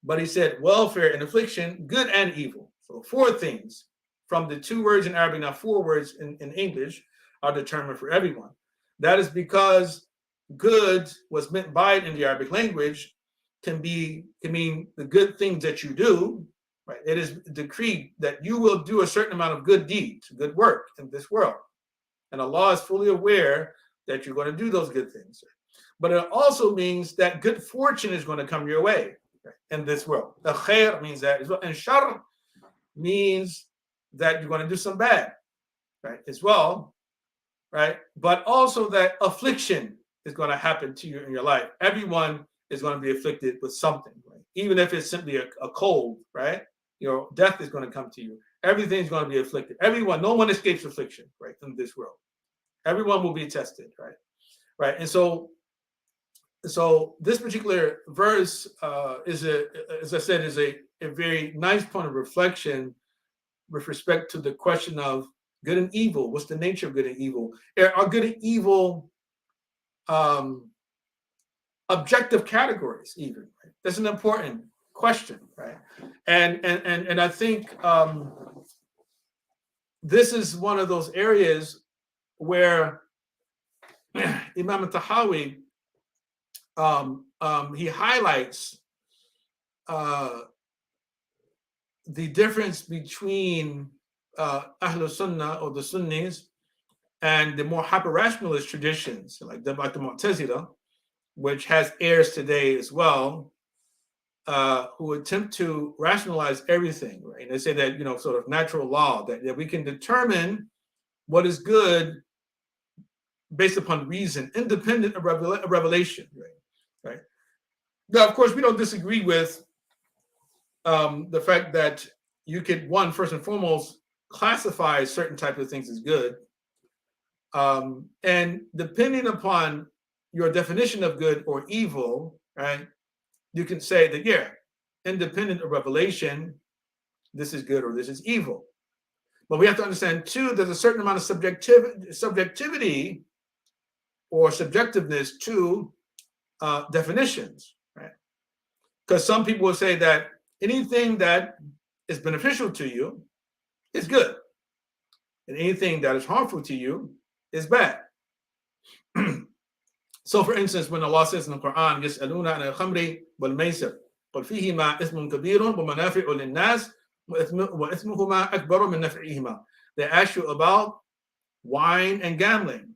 But he said welfare and affliction, good and evil. So 4 things from the 2 words in Arabic, now 4 words in English, are determined for everyone. That is because good was meant by it in the Arabic language can mean the good things that you do, right? It is decreed that you will do a certain amount of good deeds, good work in this world. And Allah is fully aware that you're going to do those good things. But it also means that good fortune is going to come your way, right, in this world. The khair means that as well. And shar means that you're going to do some bad, right, as well, right? But also that affliction is going to happen to you in your life. Everyone is going to be afflicted with something, right? Even if it's simply a cold, right? Death is going to come to you. Everything's going to be afflicted. Everyone, no one escapes affliction, right, in this world. Everyone will be tested, right? Right. And so this particular verse is as I said, is a very nice point of reflection with respect to the question of good and evil. What's the nature of good and evil? Are good and evil objective categories even? Right? That's an important question, right? And I think this is one of those areas where Imam Tahawi he highlights the difference between Ahlul Sunnah or the Sunnis and the more hyper-rationalist traditions like the Mu'tazila, which has heirs today as well, who attempt to rationalize everything, right? And they say that, sort of natural law, that we can determine what is good based upon reason, independent of revelation, right? Now, of course, we don't disagree with the fact that you could, first and foremost, classify certain types of things as good. And depending upon your definition of good or evil, right, you can say that, independent of revelation, this is good or this is evil. But we have to understand too, there's a certain amount of subjectivity or subjectiveness to definitions, right? Because some people will say that anything that is beneficial to you is good, and anything that is harmful to you is bad. So, for instance, when Allah says in the Quran, يَسْأَلُونَ عَنِ الْخَمْرِ وَالْمَيْسِرِ قُلْ فِيهِمَا إِثْمٌ كَبِيرٌ وَمَنَافِعُ لِلنَّاسِ وَإِثْمُهُمَا أَكْبَرُ مِنْ نَفْعِهِمَا. They ask you about wine and gambling.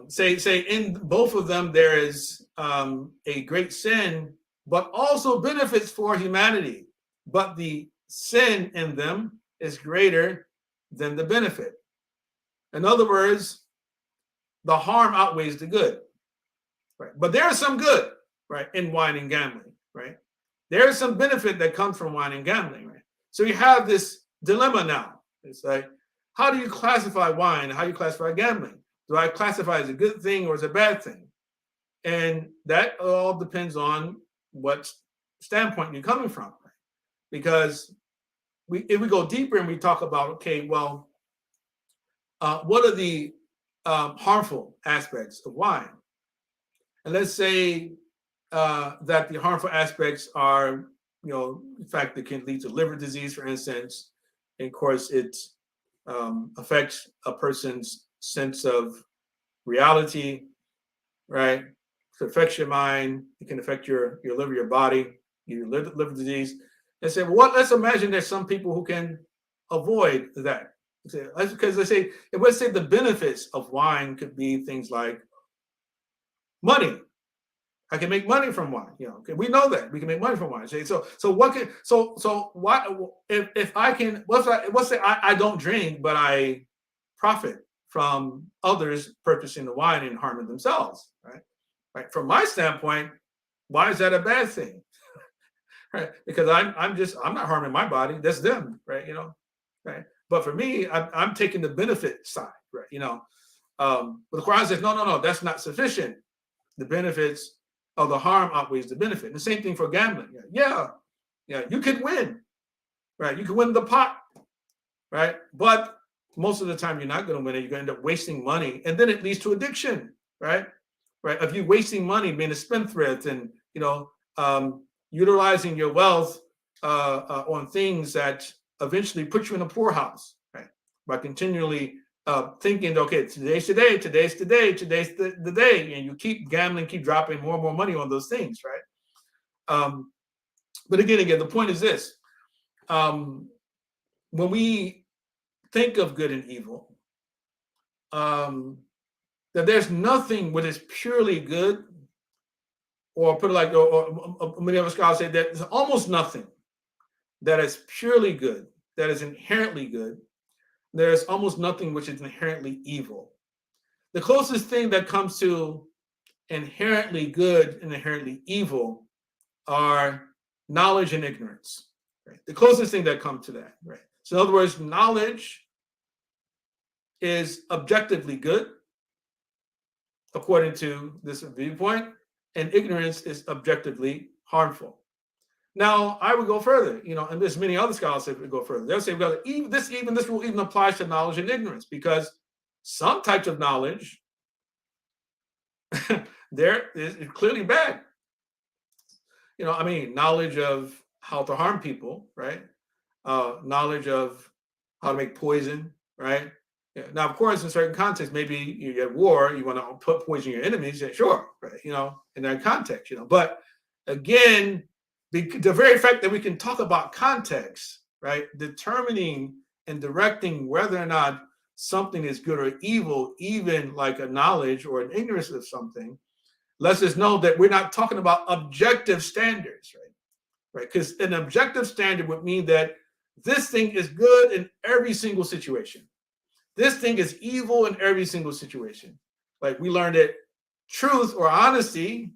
Say in both of them there is a great sin, but also benefits for humanity. But the sin in them is greater than the benefit. In other words, the harm outweighs the good, right? But there is some good, right, in wine and gambling, right? There is some benefit that comes from wine and gambling, right? So you have this dilemma now. It's like, how do you classify wine? How do you classify gambling? Do I classify as a good thing or as a bad thing? And that all depends on what standpoint you're coming from, right? Because if we go deeper and we talk about, okay, well, what are the harmful aspects of wine? And let's say that the harmful aspects are, in fact, it can lead to liver disease, for instance. And of course, it affects a person's sense of reality, right? It affects your mind. It can affect your liver, your body, your liver disease. And say, well, let's imagine there's some people who can avoid that. Because let's say the benefits of wine could be things like money. I can make money from wine. Okay, we know that we can make money from wine. So why if I can? Let's say I don't drink, but I profit from others purchasing the wine and harming themselves, right? Right. From my standpoint, why is that a bad thing? Right? Because I'm not harming my body. That's them, right? Right. But for me, I'm taking the benefit side, right? But the Quran says, no, that's not sufficient. The benefits of the harm outweighs the benefit. And the same thing for gambling. Yeah, you could win, right? You can win the pot, right? But most of the time, you're not going to win it. You're going to end up wasting money, and then it leads to addiction, right? Right? Of you wasting money, being a spendthrift, and utilizing your wealth on things that eventually put you in a poorhouse, right? By continually thinking, okay, today's the day, today's the day, and you keep gambling, keep dropping more and more money on those things, right? But again, the point is this: when we think of good and evil, that there's nothing which is purely good, or put it like, or many of us scholars say that there's almost nothing that is purely good, that is inherently good. There's almost nothing which is inherently evil. The closest thing that comes to inherently good and inherently evil are knowledge and ignorance, right? The closest thing that comes to that, right? So in other words, knowledge is objectively good, according to this viewpoint, and ignorance is objectively harmful. Now, I would go further, and there's many other scholars that would go further. They'll say, well, this rule even applies to knowledge and ignorance, because some types of knowledge there is clearly bad. Knowledge of how to harm people, right? Knowledge of how to make poison, right? Yeah. Now, of course, in certain contexts, maybe you're at war, you want to put poison your enemies, sure, right? In that context, But again, the very fact that we can talk about context, right, determining and directing whether or not something is good or evil, even like a knowledge or an ignorance of something, lets us know that we're not talking about objective standards, right? Right? Because an objective standard would mean that this thing is good in every single situation. This thing is evil in every single situation. Like we learned that truth or honesty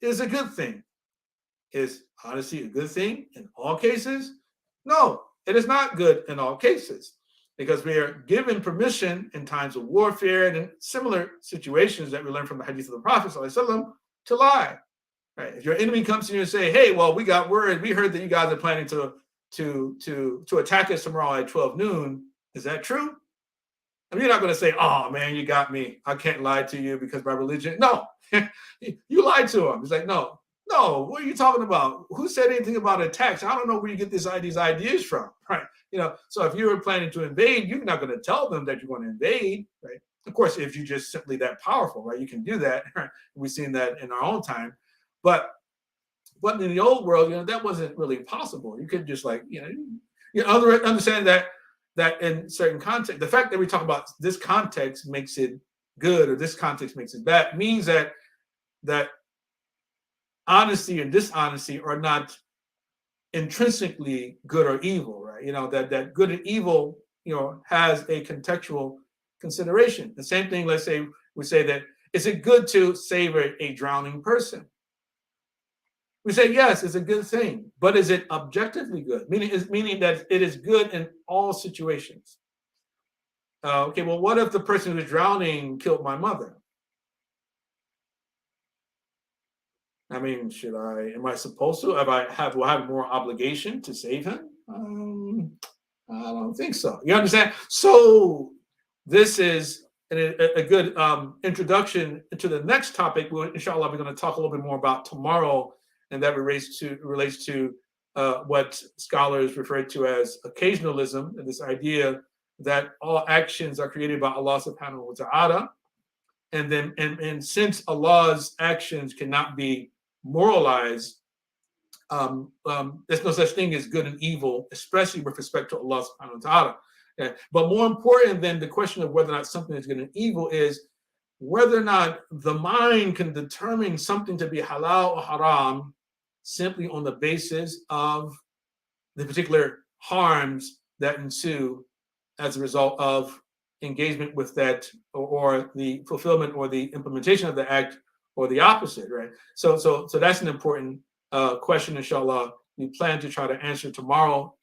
is a good thing. Is honesty a good thing in all cases? No, it is not good in all cases, because we are given permission in times of warfare and in similar situations that we learn from the hadith of the Prophet ﷺ to lie. Right? If your enemy comes to you and say, hey, well, we got word, we heard that you guys are planning to to attack us tomorrow at 12 noon. Is that true? I mean, you're not going to say, "Oh man, you got me. I can't lie to you because my religion." No, you lied to him. He's like, "No, no. What are you talking about? Who said anything about attacks? I don't know where you get these ideas from, right? So if you were planning to invade, you're not going to tell them that you're going to invade, right? Of course, if you're just simply that powerful, right? You can do that. Right? We've seen that in our own time, but in the old world, that wasn't really possible. You could just understand that in certain context, the fact that we talk about this context makes it good or this context makes it bad means that honesty and dishonesty are not intrinsically good or evil, right? That good and evil, has a contextual consideration. The same thing, let's say we say that, is it good to save a drowning person? We say, yes, it's a good thing, but is it objectively good? Meaning that it is good in all situations. Okay, well, what if the person who was drowning killed my mother? I mean, am I supposed to? Do I have more obligation to save him? I don't think so. You understand? So this is a good introduction to the next topic. Inshallah, we're going to talk a little bit more about tomorrow, and that relates to what scholars refer to as occasionalism, and this idea that all actions are created by Allah subhanahu wa ta'ala. And since Allah's actions cannot be moralized, there's no such thing as good and evil, especially with respect to Allah subhanahu wa ta'ala. Yeah. But more important than the question of whether or not something is good and evil is whether or not the mind can determine something to be halal or haram simply on the basis of the particular harms that ensue as a result of engagement with that, or the fulfillment or the implementation of the act, or the opposite, right? So that's an important question, inshallah. We plan to try to answer tomorrow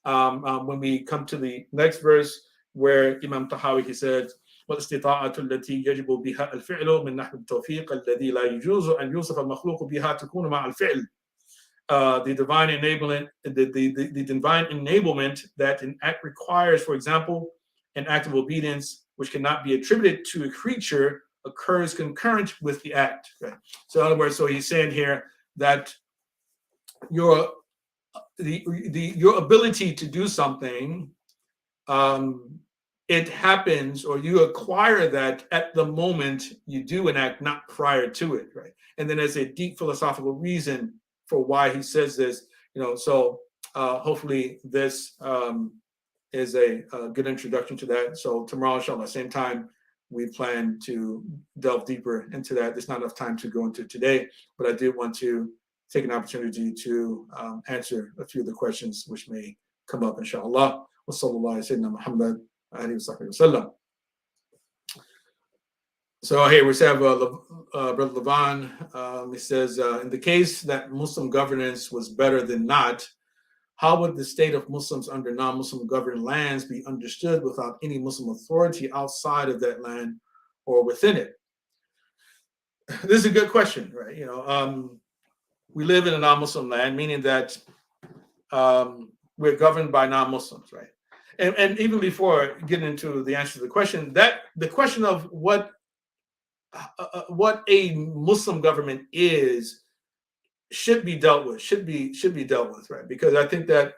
when we come to the next verse, where Imam Tahawi, he said, والاستطاعة التي يجب بها الفعل من نحو التوفيق الذي لا يجوز أن يوصف المخلوق بها تكون مع الفعل. The divine enablement, the divine enablement that an act requires, for example, an act of obedience which cannot be attributed to a creature, occurs concurrent with the act. Right? So in other words, so he's saying here that your ability to do something, it happens, or you acquire that at the moment you do an act, not prior to it, right? And then there's a deep philosophical reason for why he says this, so hopefully this is a good introduction to that. So tomorrow, inshallah, same time, we plan to delve deeper into that. There's not enough time to go into today, but I did want to take an opportunity to answer a few of the questions which may come up, inshallah. Wa sallallahu sayyidina Muhammad alayhi wa sallam. So here we have Brother Levan. He says, in the case that Muslim governance was better than not, how would the state of Muslims under non-Muslim governed lands be understood without any Muslim authority outside of that land or within it? This is a good question, right? We live in a non-Muslim land, meaning that we're governed by non-Muslims, right? And even before getting into the answer to the question, that the question of what a Muslim government is should be dealt with, right? Because I think that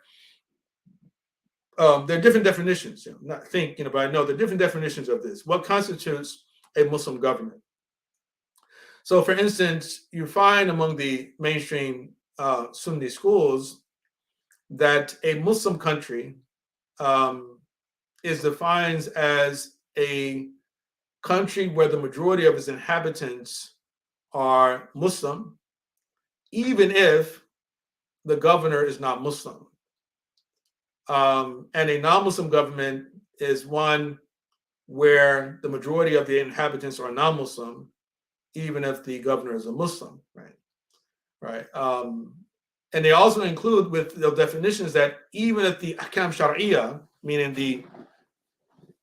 there are different definitions. Not think, but I know there are different definitions of this. What constitutes a Muslim government? So, for instance, you find among the mainstream Sunni schools that a Muslim country is defined as a country where the majority of its inhabitants are Muslim, even if the governor is not Muslim. And a non-Muslim government is one where the majority of the inhabitants are non-Muslim, even if the governor is a Muslim, right? And they also include with the definitions that even if the ahkam shari'ah, meaning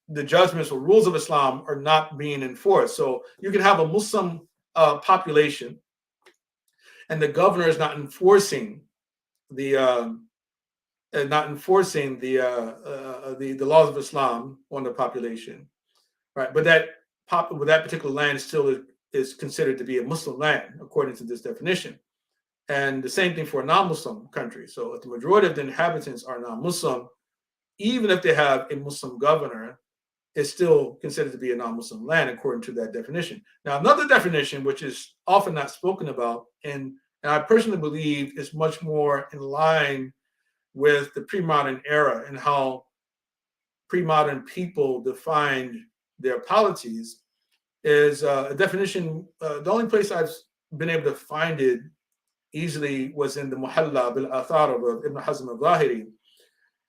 the judgments or rules of Islam, are not being enforced. So you can have a Muslim population, and the governor is not enforcing the not enforcing the laws of Islam on the population, right? But that particular land still is considered to be a Muslim land according to this definition. And the same thing for a non-Muslim country. So if the majority of the inhabitants are non-Muslim, even if they have a Muslim governor, it's still considered to be a non-Muslim land according to that definition. Now, another definition, which is often not spoken about, and I personally believe is much more in line with the pre-modern era and how pre-modern people defined their polities, is a definition. The only place I've been able to find it easily was in the Muhalla bil Athar of Ibn Hazm al-Zahiri.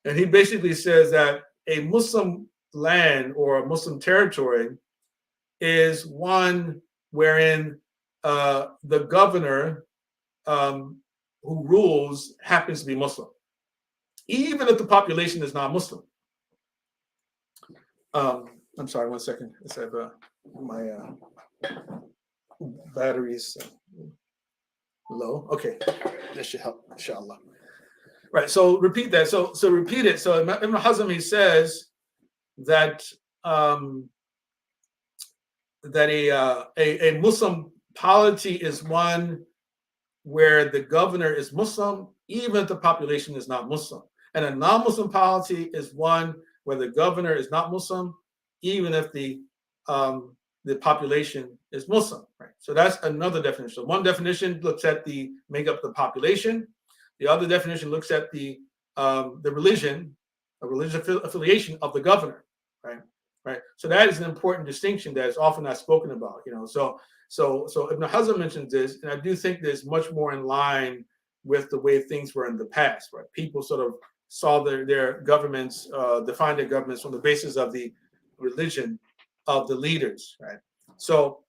And he basically says that a Muslim land or a Muslim territory is one wherein the governor who rules happens to be Muslim, even if the population is not Muslim. I'm sorry, 1 second. Let's have my batteries low. Okay, that should help, inshallah. Right, so repeat that. So repeat it. So Ibn Hazm, he says that that a Muslim polity is one where the governor is Muslim, even if the population is not Muslim. And a non-Muslim polity is one where the governor is not Muslim, even if the population is Muslim. Right. So that's another definition. So one definition looks at the makeup of the population. The other definition looks at the religion, a religious affiliation of the governor. Right. Right. So that is an important distinction that is often not spoken about. So Ibn Hazm mentions this, and I do think this much more in line with the way things were in the past. Right. People sort of saw their governments, defined their governments on the basis of the religion of the leaders. Right. So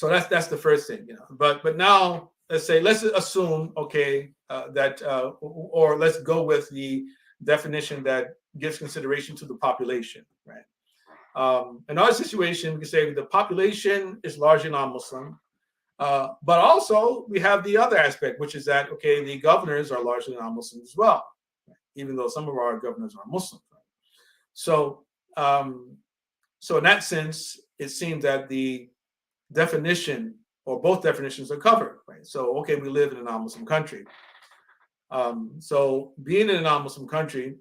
that's the first thing. But now let's assume, okay, that or let's go with the definition that gives consideration to the population. Right. In our situation, we can say the population is largely non-Muslim, but also we have the other aspect, which is that, okay, the governors are largely non-Muslim as well, right? Even though some of our governors are Muslim. Right? So in that sense, it seems that the definition or both definitions are covered. Right? So, okay, we live in a non-Muslim country. So being in a non-Muslim country,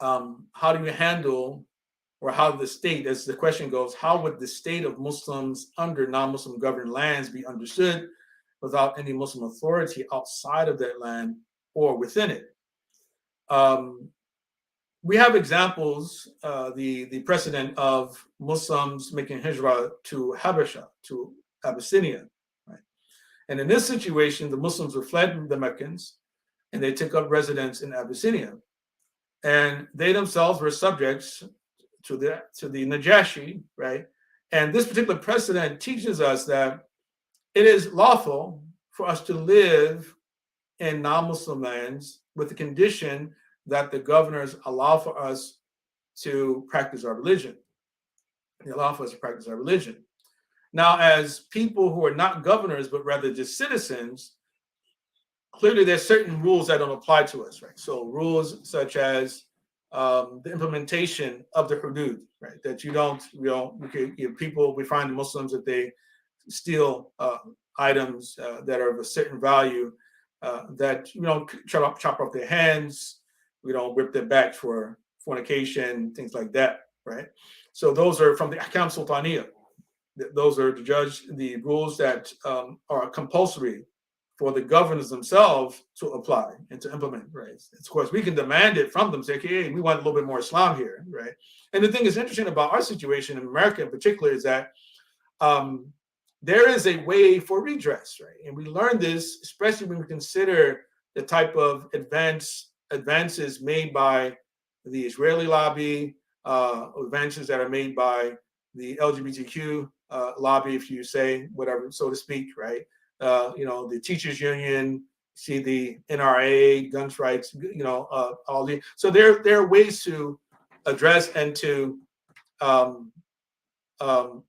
how do you handle, or how the state, as the question goes, how would the state of Muslims under non-Muslim governed lands be understood without any Muslim authority outside of that land or within it? We have examples, the precedent of Muslims making hijrah to Habasha, to Abyssinia. Right? And in this situation, the Muslims were fled from the Meccans and they took up residence in Abyssinia. And they themselves were subjects to the Najashi, right? And this particular precedent teaches us that it is lawful for us to live in non-Muslim lands with the condition that the governors allow for us to practice our religion. They allow for us to practice our religion. Now, as people who are not governors, but rather just citizens, clearly there's certain rules that don't apply to us, right? So rules such as the implementation of the hudud, right? That we find Muslims that they steal items that are of a certain value, that we don't chop off their hands, we don't rip their back for fornication, things like that, right? So those are from the Ahkam Sultaniyah. Those are the rules that are compulsory for the governors themselves to apply and to implement, right? Of course, we can demand it from them, say, okay, hey, we want a little bit more Islam here, right? And the thing is interesting about our situation in America in particular is that there is a way for redress, right? And we learn this, especially when we consider the type of advances made by the Israeli lobby, advances that are made by the LGBTQ lobby, if you say, whatever, so to speak, right? The teachers union, see the NRA, guns rights, all the, so there are ways to address and to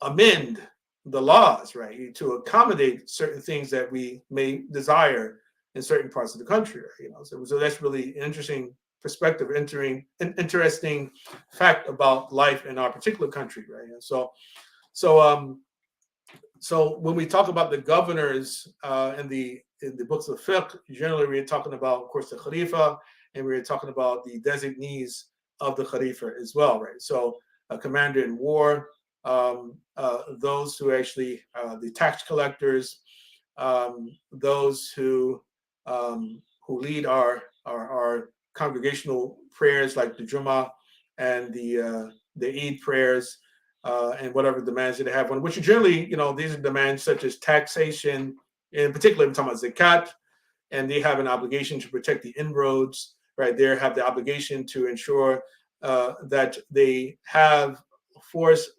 amend the laws, right? To accommodate certain things that we may desire in certain parts of the country. So that's really an interesting perspective, interesting fact about life in our particular country, right? And so when we talk about the governors in the books of fiqh, generally we're talking about, of course, the Khalifa, and we're talking about the designees of the Khalifa as well, right? So a commander in war, those who actually, the tax collectors, those who lead our congregational prayers like the Jummah and the Eid prayers, and whatever demands that they have on, which are generally, these are demands such as taxation, in particular, I'm talking about zakat, and they have an obligation to protect the inroads, right? They have the obligation to ensure that they have force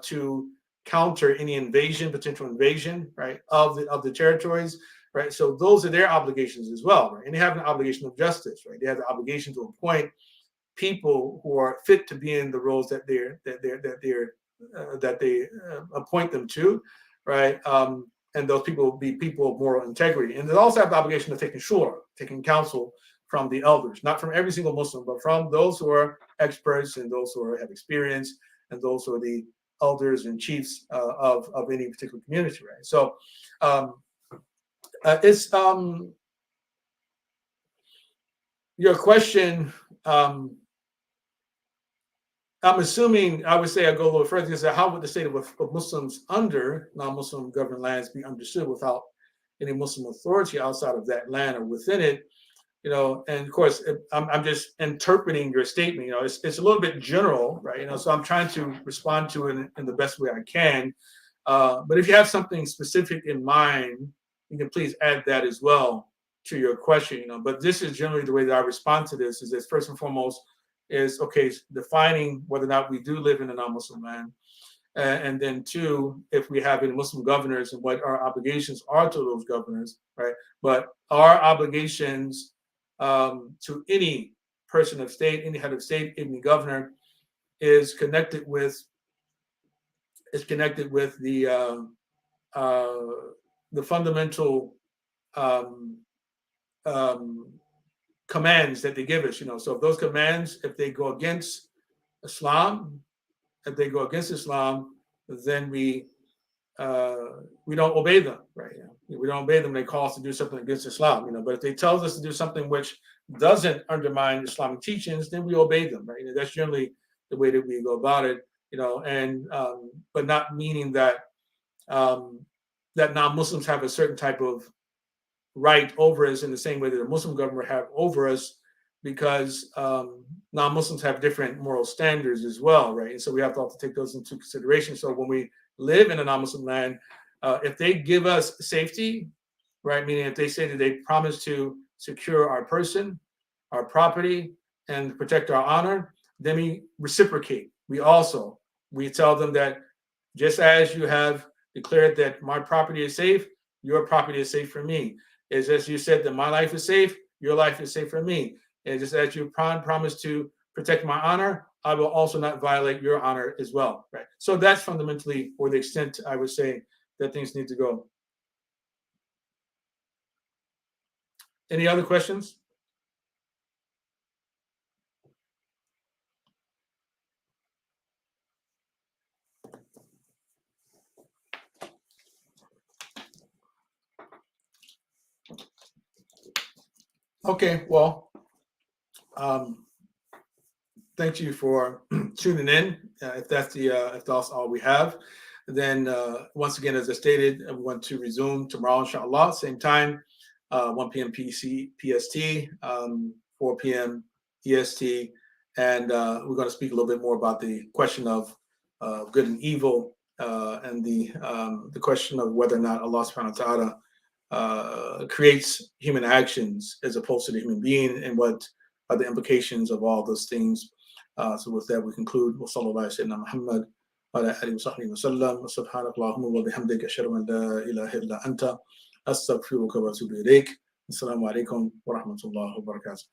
to counter any potential invasion, right, of the territories, right? So those are their obligations as well, right? And they have an obligation of justice, right? They have the obligation to appoint people who are fit to be in the roles that they appoint them to, right? And those people will be people of moral integrity. And they also have the obligation of taking counsel from the elders, not from every single Muslim, but from those who are experts and those who have experience and those who are the elders and chiefs of any particular community, right? So it's your question. I'm assuming, I would say I go a little further and say, how would the state of Muslims under non-Muslim governed lands be understood without any Muslim authority outside of that land or within it? And of course, I'm just interpreting your statement. It's a little bit general, right? So I'm trying to respond to it in the best way I can. But if you have something specific in mind, you can please add that as well to your question. But this is generally the way that I respond to this. Is that first and foremost is defining whether or not we do live in a non-Muslim land, and then two, if we have any Muslim governors and what our obligations are to those governors, right? But our obligations to any person of state, any head of state, any governor, is connected with the fundamental commands that they give us. So if those commands, if they go against Islam, then we don't obey them, right? We don't obey them. They call us to do something against Islam, But if they tell us to do something which doesn't undermine Islamic teachings, then we obey them, right? That's generally the way that we go about it, And but not meaning that that non-Muslims have a certain type of right over us in the same way that a Muslim government have over us, because non-Muslims have different moral standards as well, right? And so we have to take those into consideration. So when we live in a non-Muslim land, if they give us safety, right, meaning if they say that they promise to secure our person, our property, and protect our honor, then we reciprocate. We tell them that just as you have declared that my property is safe, your property is safe for me. It's as you said that my life is safe, your life is safe for me. And just as you promise to protect my honor, I will also not violate your honor as well, right? So that's fundamentally, or the extent I would say, that things need to go. Any other questions? Okay, well, thank you for tuning in. If that's all we have, then once again, as I stated, I want to resume tomorrow, inshallah, same time, 1 p.m. PST, 4 p.m. EST, and we're going to speak a little bit more about the question of good and evil, and the question of whether or not Allah subhanahu wa ta'ala creates human actions as opposed to the human being, and what are the implications of all those things. So with that, we conclude. Wa sallallahu sayyidina Muhammad wa ala alihi wa sahbihi wa sallam. Wa subhanak Allahumma wa bihamdika ashhadu an la ilaha illa anta astaghfiruka wa atubu ilayk. Assalamu alaikum wa rahmatullahi wa barakatuh.